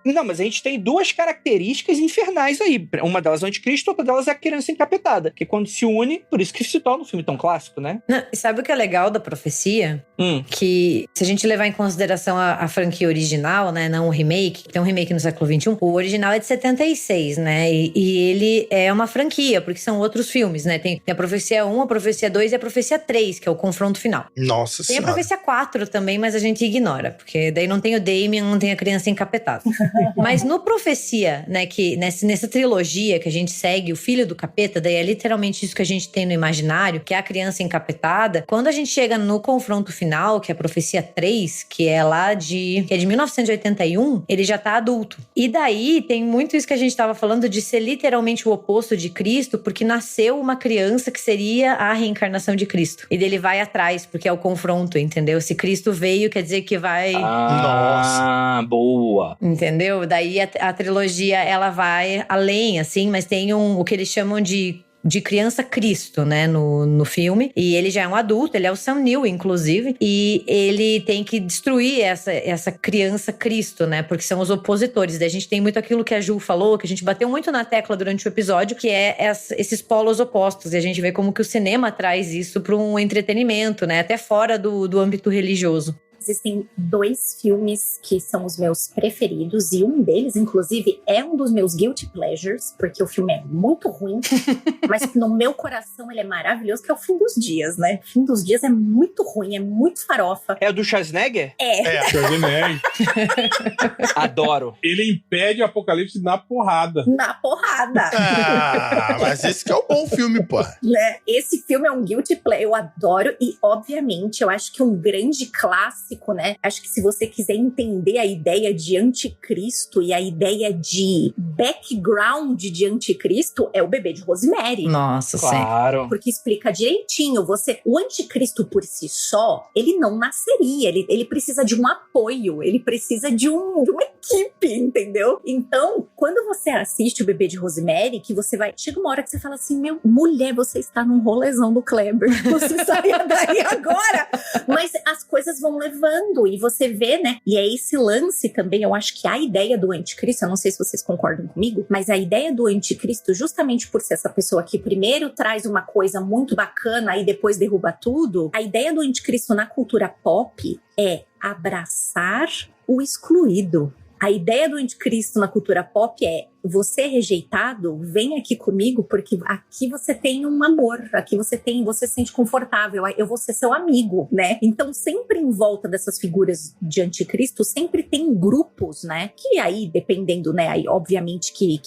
Não, mas a gente tem duas características infernais aí. Uma delas é o anticristo, outra delas é a criança encapetada. Que quando se une, por isso que se torna um filme tão clássico, né? Não, e sabe o que é legal da Profecia? Que se a gente levar em consideração a franquia original, né, não o remake, tem um remake no século XXI, o original é de 76, né, e ele é uma franquia, porque são outros filmes, né, tem a Profecia 1, a Profecia 2 e a Profecia 3, que é o confronto final. Nossa Tem Senhora. a Profecia 4 também, mas a gente ignora, porque daí não tem o Damien, não tem a criança encapetada. Mas no Profecia, né, que nessa trilogia que a gente segue o filho do capeta, daí é literalmente isso que a gente tem no imaginário, que é a criança encapetada. Quando a gente chega no confronto final, que é a Profecia 3, que é de 1981, ele já tá adulto. E daí tem muito isso que a gente tava falando de ser literalmente o oposto de Cristo, porque nasceu uma criança que seria a reencarnação de Cristo. E dele vai atrás, porque é o confronto, entendeu? Se Cristo veio, quer dizer que vai... Nossa, boa. Entendeu? Daí a trilogia, ela vai além, assim, mas tem o que eles chamam de criança Cristo, né, no filme. E ele já é um adulto, ele é o Sam Neill, inclusive. E ele tem que destruir essa criança Cristo, né, porque são os opositores. Daí a gente tem muito aquilo que a Ju falou, que a gente bateu muito na tecla durante o episódio, que é esses polos opostos. E a gente vê como que o cinema traz isso para um entretenimento, né, até fora do âmbito religioso. Existem 2 filmes que são os meus preferidos, e um deles, inclusive, é um dos meus guilty pleasures, porque o filme é muito ruim, mas no meu coração ele é maravilhoso, que é o Fim dos Dias, né? Fim dos Dias é muito ruim, é muito farofa. É o do Schwarzenegger? É. Schwarzenegger. Adoro. Ele impede o apocalipse na porrada. Na porrada. Mas esse que é o bom filme, pô. Né? Esse filme é um guilty pleasure, eu adoro, e obviamente eu acho que um grande clássico, né? Acho que se você quiser entender a ideia de anticristo e a ideia de background de anticristo, é o Bebê de Rosemary. Nossa, claro. sim. Porque explica direitinho. O anticristo por si só, ele não nasceria. Ele precisa de um apoio. Ele precisa de uma equipe, entendeu? Então, quando você assiste o Bebê de Rosemary, que você vai... Chega uma hora que você fala assim, meu, mulher, você está num rolezão do Kleber. Você saia daí agora. Mas as coisas vão levando e você vê, né? E é esse lance também, eu acho que a ideia do anticristo, eu não sei se vocês concordam comigo, mas a ideia do anticristo, justamente por ser essa pessoa que primeiro traz uma coisa muito bacana e depois derruba tudo, a ideia do anticristo na cultura pop é abraçar o excluído. A ideia do anticristo na cultura pop é: você é rejeitado, vem aqui comigo, porque aqui você tem um amor, aqui você se sente confortável, eu vou ser seu amigo, né? Então, sempre em volta dessas figuras de anticristo, sempre tem grupos, né? Que aí, dependendo, né? Aí, obviamente, que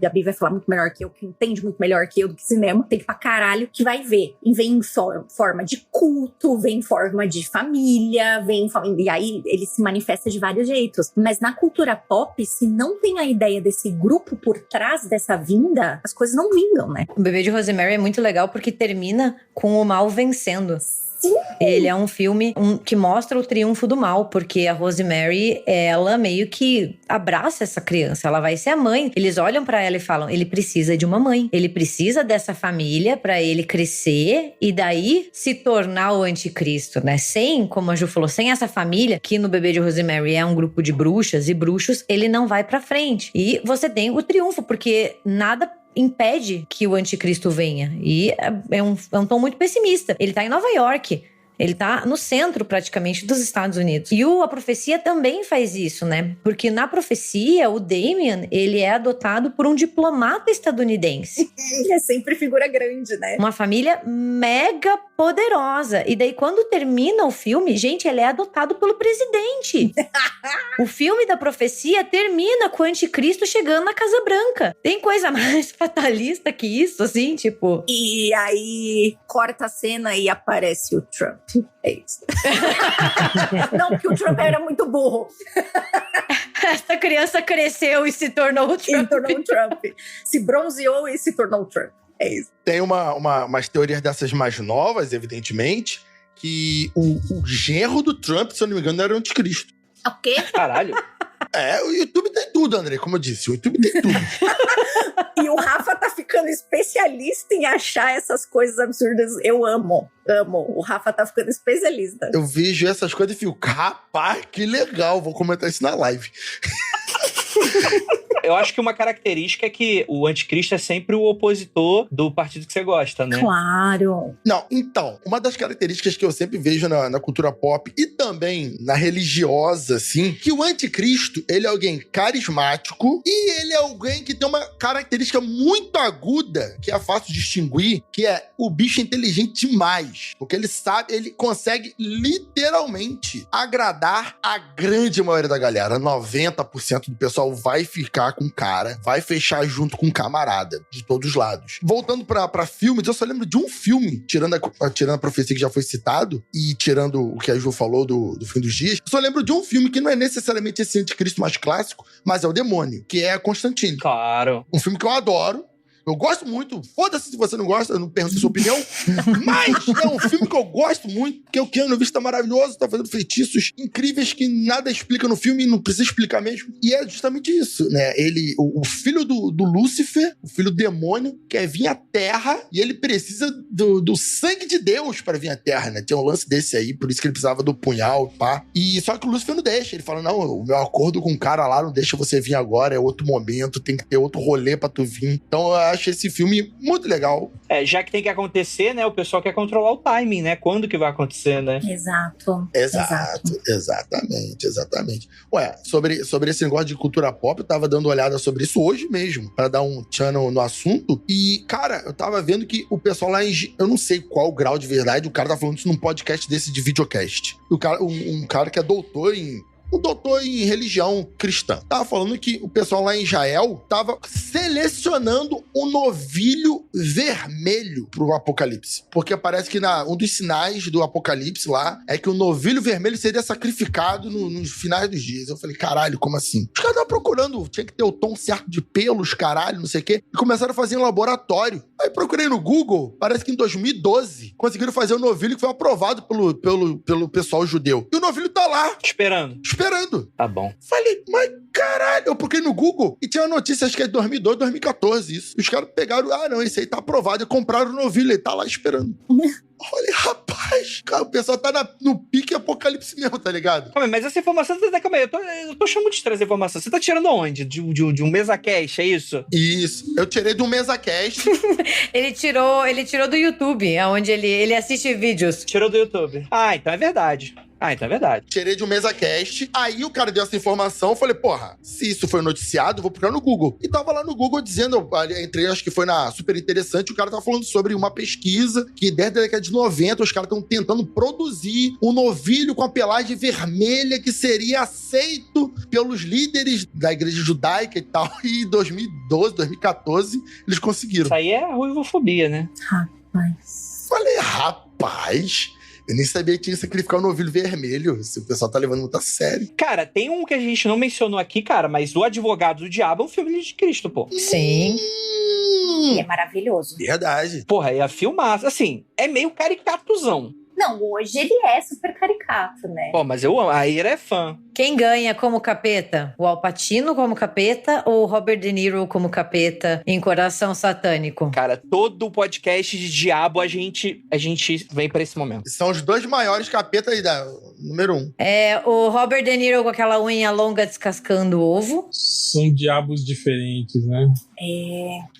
Gabi vai falar muito melhor que eu, que entende muito melhor que eu do que cinema, tem que pra caralho, que vai ver. E vem em forma de culto, vem em forma de família, e aí ele se manifesta de vários jeitos. Mas na cultura pop, se não tem a ideia desse grupo por trás dessa vinda, as coisas não vingam, né? O Bebê de Rosemary é muito legal porque termina com o mal vencendo. Sim. Ele é um filme que mostra o triunfo do mal, porque a Rosemary, ela meio que abraça essa criança, ela vai ser a mãe. Eles olham pra ela e falam, ele precisa de uma mãe, ele precisa dessa família pra ele crescer e daí se tornar o anticristo, né? Sem, como a Ju falou, sem essa família, que no Bebê de Rosemary é um grupo de bruxas e bruxos, ele não vai pra frente. E você tem o triunfo, porque nada impede que o anticristo venha. E é um tom muito pessimista. Ele tá em Nova York. Ele tá no centro, praticamente, dos Estados Unidos. E a profecia também faz isso, né? Porque na profecia, o Damien, ele é adotado por um diplomata estadunidense. É sempre figura grande, né? Uma família mega poderosa. E daí, quando termina o filme, gente, ele é adotado pelo presidente. O filme da profecia termina com o anticristo chegando na Casa Branca. Tem coisa mais fatalista que isso, assim, tipo... E aí, corta a cena e aparece o Trump. É isso. Não, porque o Trump era muito burro. Essa criança cresceu e se tornou o Trump. Se tornou o Trump. Se bronzeou e se tornou o Trump. É isso. Tem umas teorias dessas mais novas, evidentemente, que o genro do Trump, se eu não me engano, era o anticristo. O quê? Caralho. O YouTube tem tudo, André, como eu disse. O YouTube tem tudo. E o Rafa tá ficando especialista em achar essas coisas absurdas. Eu amo. O Rafa tá ficando especialista. Eu vejo essas coisas e fico, rapaz, que legal. Vou comentar isso na live. Eu acho que uma característica é que o anticristo é sempre o opositor do partido que você gosta, né? Claro. Não, então, uma das características que eu sempre vejo na cultura pop e também na religiosa, assim, que o anticristo, ele é alguém carismático e ele é alguém que tem uma característica muito aguda, que é fácil de distinguir, que é o bicho inteligente demais. Porque ele consegue literalmente agradar a grande maioria da galera. 90% do pessoal vai ficar com o cara, vai fechar junto com um camarada, de todos os lados. Voltando pra filmes, eu só lembro de um filme, tirando a profecia que já foi citado, e tirando o que a Ju falou do Fim dos Dias, eu só lembro de um filme que não é necessariamente esse anticristo mais clássico, mas é o Demônio, que é Constantine. Claro. Um filme que eu adoro. Eu gosto muito, foda-se se você não gosta, eu não pergunto a sua opinião, mas é um filme que eu gosto muito, porque o Keanu Reeves tá maravilhoso, tá fazendo feitiços incríveis que nada explica no filme e não precisa explicar mesmo. E é justamente isso, né? Ele, o filho do Lúcifer, o filho do demônio, quer vir à Terra e ele precisa do sangue de Deus para vir à Terra, né? Tem um lance desse aí, por isso que ele precisava do punhal, pá. E só que o Lúcifer não deixa, ele fala, não, o meu acordo com o cara lá não deixa você vir agora, é outro momento, tem que ter outro rolê pra tu vir. Então eu acho esse filme muito legal. Já que tem que acontecer, né? O pessoal quer controlar o timing, né? Quando que vai acontecer, né? Exatamente. Ué, sobre esse negócio de cultura pop, eu tava dando uma olhada sobre isso hoje mesmo, pra dar um channel no assunto. E, cara, eu tava vendo que o pessoal lá eu não sei qual o grau de verdade, o cara tá falando isso num podcast desse de videocast. Um cara que é doutor em religião cristã. Tava falando que o pessoal lá em Israel tava selecionando um novilho vermelho pro Apocalipse. Porque parece que um dos sinais do Apocalipse lá é que o novilho vermelho seria sacrificado nos finais dos dias. Eu falei, caralho, como assim? Os caras estavam procurando, tinha que ter o tom certo de pelos, caralho, não sei o quê, e começaram a fazer em laboratório. Aí procurei no Google, parece que em 2012 conseguiram fazer um novilho que foi aprovado pelo pessoal judeu. E o novilho tá lá. Esperando. Tá bom. Falei, mas caralho, eu procurei no Google e tinha uma notícia, acho que é de 2012, 2014, isso. Os caras pegaram, não, esse aí tá aprovado, e compraram o novilho, ele tá lá esperando. Olha, rapaz, cara, o pessoal tá no pique apocalipse mesmo, tá ligado? Calma aí, mas essa informação, calma aí, eu tô chamando de estranha essa informação. Você tá tirando onde? De um MesaCast, é isso? Isso, eu tirei de um MesaCast. Ele tirou do YouTube, onde ele assiste vídeos. Tirou do YouTube. Então é verdade. Tirei de um MesaCast, aí o cara deu essa informação, eu falei, porra, se isso foi noticiado, eu vou procurar no Google. E tava lá no Google dizendo, entrei, acho que foi na Super Interessante, o cara tava falando sobre uma pesquisa que desde a década de 90 os caras estão tentando produzir um novilho com a pelagem vermelha que seria aceito pelos líderes da igreja judaica e tal. E em 2012, 2014, eles conseguiram. Isso aí é ruivofobia, né? Rapaz. Falei, rapaz... Eu nem sabia que tinha que sacrificar o novilho vermelho. Se o pessoal tá levando muito a sério. Cara, tem um que a gente não mencionou aqui, cara, mas O Advogado do Diabo é um filme de Cristo, pô. Sim. É maravilhoso. Verdade. Porra, é a filmar. Assim, é meio caricatuzão. Não, hoje ele é super caricato, né? Pô, mas eu amo. A Ira é fã. Quem ganha como capeta? O Al Pacino como capeta ou o Robert De Niro como capeta em Coração Satânico? Cara, todo podcast de diabo a gente vem pra esse momento. São os dois maiores capetas aí número 1. É o Robert De Niro com aquela unha longa descascando ovo. São diabos diferentes, né?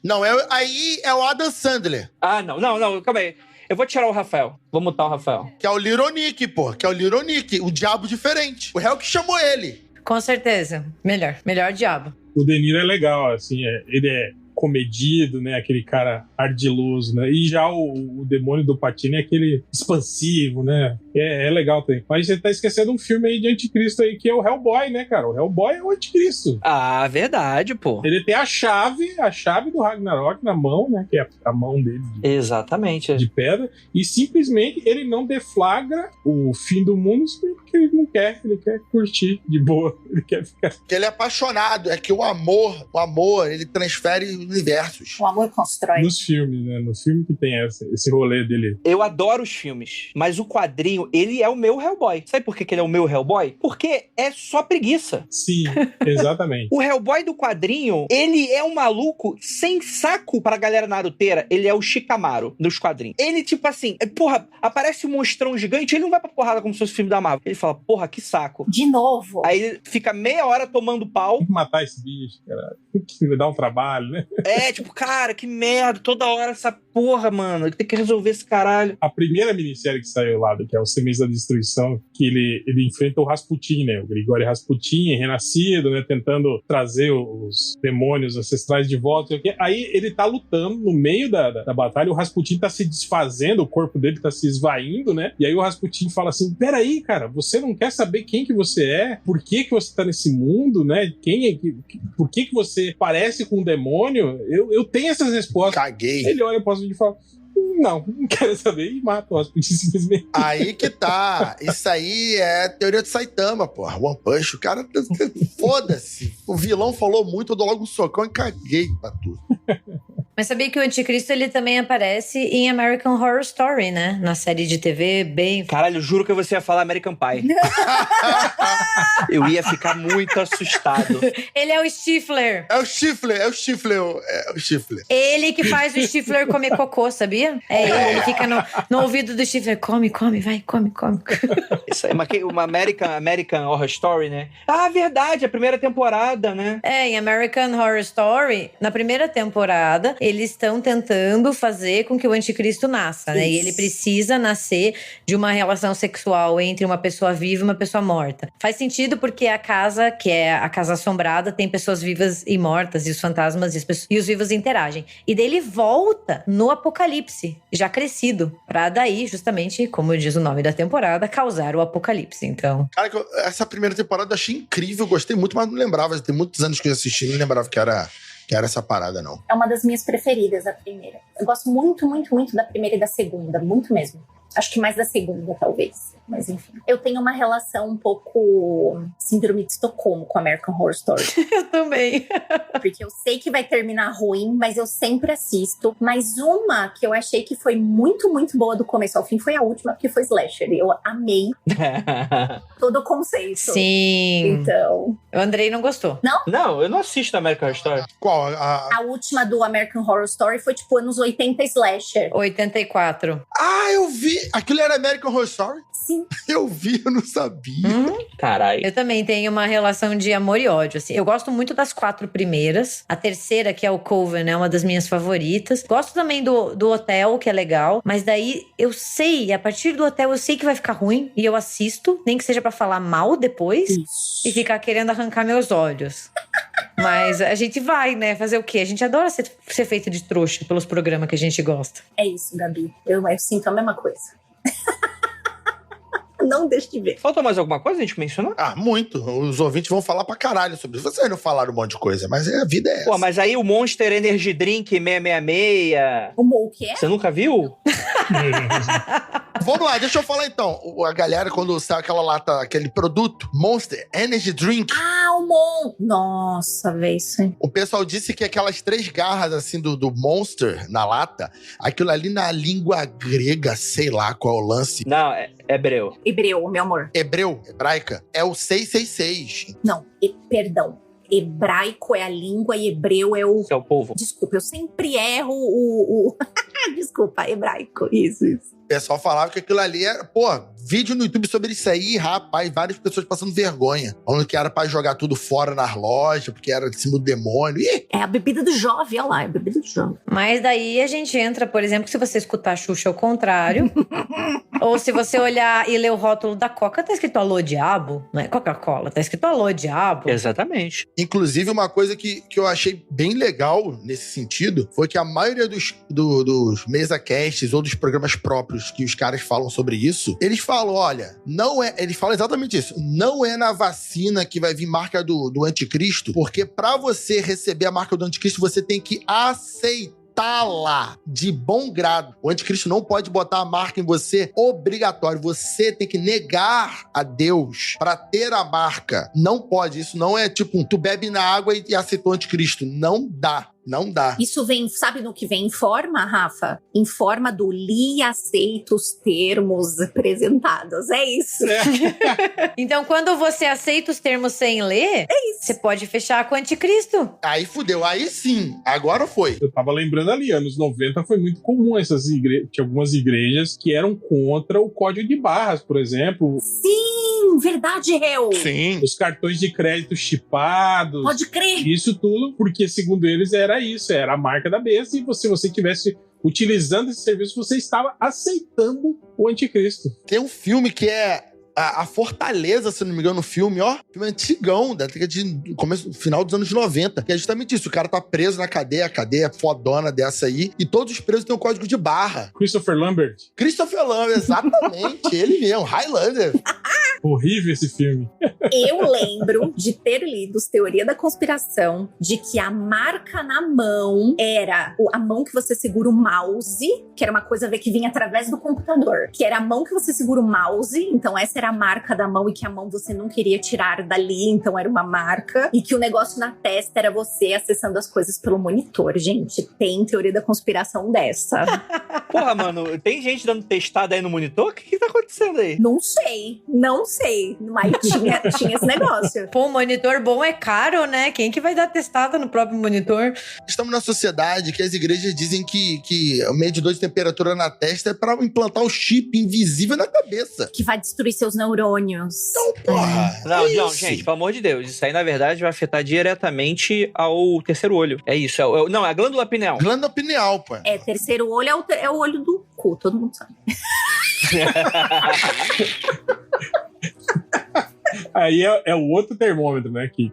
Não, aí é o Adam Sandler. Não, calma aí. Eu vou tirar o Rafael. Vou mutar o Rafael. Que é o Little Nick, pô. Que é o Little Nick, o diabo diferente. O réu que chamou ele. Com certeza. Melhor diabo. O De Niro é legal, assim, ele é comedido, né? Aquele cara ardiloso, né? E já o demônio do Pacino é aquele expansivo, né? É legal também. Mas você tá esquecendo um filme aí de anticristo aí, que é o Hellboy, né, cara? O Hellboy é o anticristo. Ah, verdade, pô. Ele tem a chave do Ragnarok na mão, né? Que é a mão dele Exatamente. de pedra. E simplesmente ele não deflagra o fim do mundo porque ele não quer. Ele quer curtir de boa. Ele quer ficar... Porque ele é apaixonado. É que o amor, ele transfere universos. O amor constrói. Nos filmes, né? No filme que tem esse rolê dele. Eu adoro os filmes, mas o quadrinho, ele é o meu Hellboy. Sabe por que ele é o meu Hellboy? Porque é só preguiça. Sim, exatamente. O Hellboy do quadrinho, ele é um maluco sem saco pra galera naruteira. Ele é o Shikamaru dos quadrinhos. Ele, tipo assim, porra, aparece um monstrão gigante, ele não vai pra porrada como se fosse filme da Marvel. Ele fala, porra, que saco. De novo. Aí ele fica meia hora tomando pau. Tem que matar esse bicho, cara. Tem que dar um trabalho, né? É, tipo, cara, que merda, toda hora essa porra, mano, tem que resolver esse caralho. A primeira minissérie que saiu lá, que é o Sementes da Destruição, que ele enfrenta o Rasputin, né? O Grigori Rasputin, renascido, né? Tentando trazer os demônios ancestrais de volta. Aí ele tá lutando no meio da batalha, o Rasputin tá se desfazendo, o corpo dele tá se esvaindo, né? E aí o Rasputin fala assim, peraí, cara, você não quer saber quem que você é? Por que que você tá nesse mundo, né? Por que que você parece com um demônio? Eu tenho essas respostas. Caguei. Ele olha para o vídeo e fala, não quero saber, e mata o Rasputin simplesmente. Aí que tá. Isso aí é teoria de Saitama, porra. One Punch, o cara... Foda-se. O vilão falou muito, eu dou logo um socão e caguei pra tudo. Mas sabia que o anticristo, ele também aparece em American Horror Story, né? Na série de TV, bem... Caralho, juro que você ia falar American Pie. Eu ia ficar muito assustado. Ele é o Stifler. É o Stifler. Ele que faz o Stifler comer cocô, sabia? Ele fica no ouvido do Stifler, come, vai, come. Isso aí, uma American Horror Story, né? Ah, verdade, a primeira temporada, né? Em American Horror Story, na primeira temporada, eles estão tentando fazer com que o anticristo nasça, né? E ele precisa nascer de uma relação sexual entre uma pessoa viva e uma pessoa morta. Faz sentido porque a casa, que é a casa assombrada, tem pessoas vivas e mortas, e os fantasmas e os vivos interagem. E daí ele volta no apocalipse, já crescido, pra daí, justamente, como diz o nome da temporada, causar o apocalipse, então... Cara, essa primeira temporada eu achei incrível, gostei muito, mas não lembrava. Tem muitos anos que eu assisti, não lembrava que era essa parada, não. É uma das minhas preferidas, a primeira. Eu gosto muito, muito, muito da primeira e da segunda, muito mesmo. Acho que mais da segunda, talvez. Mas enfim. Eu tenho uma relação um pouco síndrome de Estocolmo com American Horror Story. Eu também. Porque eu sei que vai terminar ruim, mas eu sempre assisto. Mas uma que eu achei que foi muito, muito boa do começo ao fim foi a última, que foi Slasher. Eu amei todo o conceito. Sim. Então... O Andrei não gostou. Não, eu não assisto American Horror Story. Qual? A última do American Horror Story foi tipo anos 80 Slasher. 84. Ah, eu vi! Aquilo era American Horror Story? Sim. Eu vi, eu não sabia. Caralho. Eu também tenho uma relação de amor e ódio, assim. Eu gosto muito das 4 primeiras. A terceira, que é o Coven, é uma das minhas favoritas. Gosto também do Hotel, que é legal. Mas daí, eu sei, a partir do Hotel, eu sei que vai ficar ruim. E eu assisto, nem que seja pra falar mal depois. Isso. E ficar querendo arrancar meus olhos. Mas a gente vai, né? Fazer o quê? A gente adora ser feito de trouxa pelos programas que a gente gosta. É isso, Gabi. Eu sinto a mesma coisa. Não deixe de ver. Falta mais alguma coisa a gente mencionou? Ah, muito. Os ouvintes vão falar pra caralho sobre isso. Vocês não falaram um monte de coisa, mas a vida é essa. Pô, mas aí o Monster Energy Drink 666... O que é? Você nunca viu? Vamos lá, deixa eu falar então. A galera, quando sai aquela lata, aquele produto, Monster Energy Drink. Ah, o Mon... Nossa, velho, isso aí. O pessoal disse que aquelas 3 garras, assim, do Monster na lata, aquilo ali na língua grega, sei lá qual é o lance. Não, é hebreu. Hebreu, meu amor. Hebraica, é o 666. Não, perdão. Hebraico é a língua e hebreu é o... Esse é o povo. Desculpa, eu sempre erro o... Desculpa, hebraico. Isso. pessoal falava que aquilo ali era, vídeo no YouTube sobre isso aí, rapaz, várias pessoas passando vergonha. Falando que era pra jogar tudo fora nas lojas, porque era de cima do demônio. É a bebida do jovem, olha lá, é a bebida do jovem. Mas daí a gente entra, por exemplo, se você escutar Xuxa ao contrário, ou se você olhar e ler o rótulo da Coca, tá escrito Alô Diabo, não é Coca-Cola, tá escrito Alô Diabo. Exatamente. Inclusive, uma coisa que eu achei bem legal nesse sentido foi que a maioria dos mesa-casts ou dos programas próprios que os caras falam sobre isso, eles falam, olha, eles falam exatamente isso, não é na vacina que vai vir marca do anticristo, porque pra você receber a marca do anticristo, você tem que aceitá-la de bom grado. O anticristo não pode botar a marca em você obrigatório. Você tem que negar a Deus pra ter a marca. Não pode. Isso não é tipo, tu bebe na água e aceitou o anticristo. Não dá. Não dá. Isso vem, sabe no que vem em forma, Rafa? Em forma do li aceita os termos apresentados. É isso. Então, quando você aceita os termos sem ler, você pode fechar com o anticristo. Aí fudeu. Aí sim. Agora foi. Eu tava lembrando ali, anos 90 foi muito comum essas igrejas. Tinha algumas igrejas que eram contra o código de barras, por exemplo. Sim, verdade, réu. Sim. Os cartões de crédito chipados. Pode crer. Isso tudo porque, segundo eles, era isso. Era a marca da besta. E se você estivesse utilizando esse serviço, você estava aceitando o anticristo. Tem um filme que é a Fortaleza, se não me engano, o filme filme antigão, da década de final dos anos 90, que é justamente isso, o cara tá preso na cadeia, a cadeia fodona dessa aí, e todos os presos têm um código de barra. Christopher Lambert, exatamente, ele mesmo, Highlander. Horrível esse filme. Eu lembro de ter lido Teoria da Conspiração, de que a marca na mão era a mão que você segura o mouse, que era uma coisa a ver que vinha através do computador, que era a mão que você segura o mouse, então essa era a marca da mão e que a mão você não queria tirar dali, então era uma marca, e que o negócio na testa era você acessando as coisas pelo monitor. Gente, tem Teoria da Conspiração dessa. Porra, mano, tem gente dando testada aí no monitor? O que tá acontecendo aí? Não sei, mas tinha esse negócio. Pô, um monitor bom é caro, né? Quem que vai dar testada no próprio monitor? Estamos na sociedade que as igrejas dizem que o medidor de temperatura na testa é pra implantar o chip invisível na cabeça. Que vai destruir seus neurônios. Então, porra. Não, gente, pelo amor de Deus. Isso aí, na verdade, vai afetar diretamente ao terceiro olho. É isso. Não, é a glândula pineal. Glândula pineal, pô. Terceiro olho é o olho do cu, todo mundo sabe. Aí é o outro termômetro, né? Que...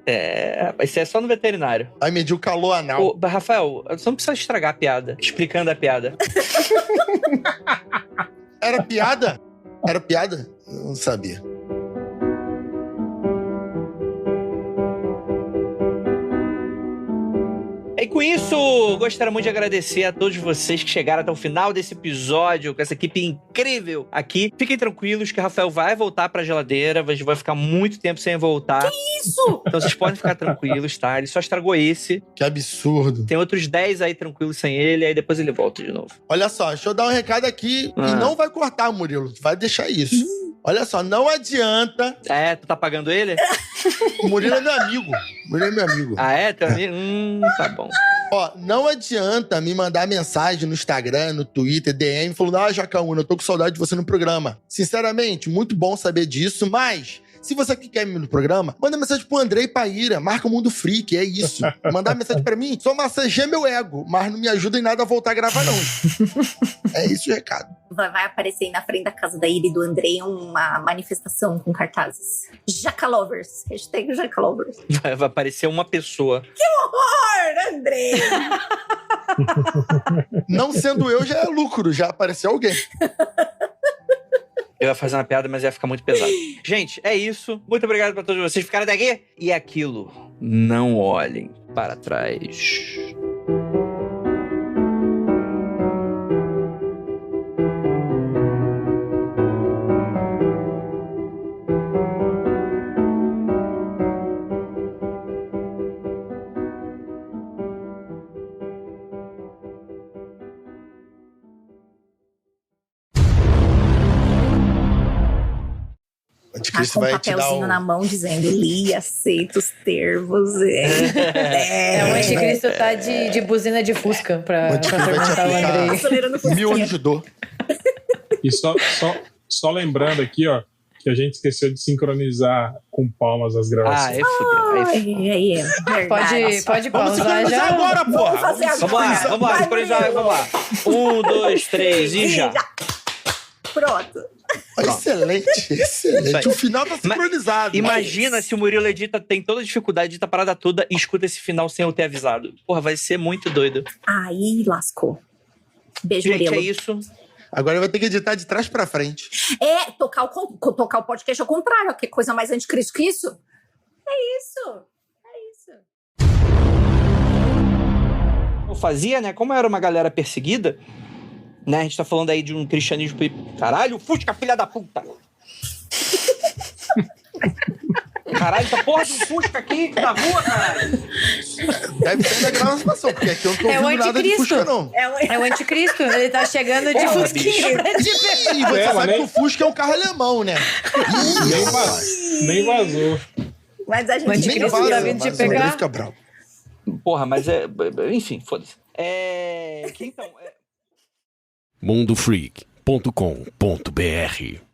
Isso é só no veterinário. Aí mediu o calor anal. Ô, Rafael, você não precisa estragar a piada, explicando a piada. Era piada? Era piada? Eu não sabia. E com isso, gostaria muito de agradecer a todos vocês que chegaram até o final desse episódio, com essa equipe incrível aqui. Fiquem tranquilos que o Rafael vai voltar pra geladeira, a gente vai ficar muito tempo sem voltar. Que isso? Então vocês podem ficar tranquilos, tá? Ele só estragou esse. Que absurdo. Tem outros 10 aí tranquilos sem ele, aí depois ele volta de novo. Olha só, deixa eu dar um recado aqui e não vai cortar, Murilo. Vai deixar isso. Olha só, não adianta... Tu tá pagando ele? O Murilo é meu amigo. Murilo é meu amigo. Ah, é? Teu amigo? Tá bom. Não adianta me mandar mensagem no Instagram, no Twitter, DM, falando, Jacaúna, eu tô com saudade de você no programa. Sinceramente, muito bom saber disso, mas... Se você quer me no programa, manda mensagem pro Andrei Paíra, marca o Mundo Freak, é isso. Mandar mensagem pra mim, só massageia meu ego, mas não me ajuda em nada a voltar a gravar, não. É isso o recado. Vai aparecer aí na frente da casa da Iri e do Andrei uma manifestação com cartazes. Jacalovers. Hashtag Jacalovers. Vai aparecer uma pessoa. Que horror, Andrei! Não sendo eu, já é lucro, já apareceu alguém. Eu ia fazer uma piada, mas ia ficar muito pesado. Gente, é isso. Muito obrigado pra todos vocês ficarem daqui. E é aquilo, não olhem para trás. Com um papelzinho na mão dizendo li, aceita os termos. O anticristo tá de buzina de Fusca pra perguntar o Andrei. 1000 anos de dor. E só lembrando aqui, ó, que a gente esqueceu de sincronizar com palmas as gravações. Pode Vamos pausar sincronizar já. agora, porra! Vamos fazer agora. Vamos lá, sincronizar, vamos lá. 1, 2, 3 e já. Pronto. Excelente. O final tá sincronizado. Imagina se o Murilo edita, tem toda a dificuldade, edita a parada toda e escuta esse final sem eu ter avisado. Porra, vai ser muito doido. Aí lascou. Beijo, Gente, Murilo. é isso. Agora vai ter que editar de trás pra frente. Tocar o podcast ao contrário. Que coisa mais anticristo que isso? É isso. Eu fazia, né? Como eu era uma galera perseguida, né? A gente tá falando aí de um cristianismo... Caralho, Fusca, filha da puta! Caralho, essa porra de um Fusca aqui na rua, caralho! Deve ser da gravação, porque aqui eu não tô ouvindo nada de Fusca, não. É o anticristo, ele tá chegando de Fusquinha pra te pegar. E você sabe que o Fusca é um carro alemão, né? Nem vazou. Mas a gente O anticristo tá vindo te pegar. Fica bravo. Porra, mas é... Enfim, foda-se. Então... mundofreak.com.br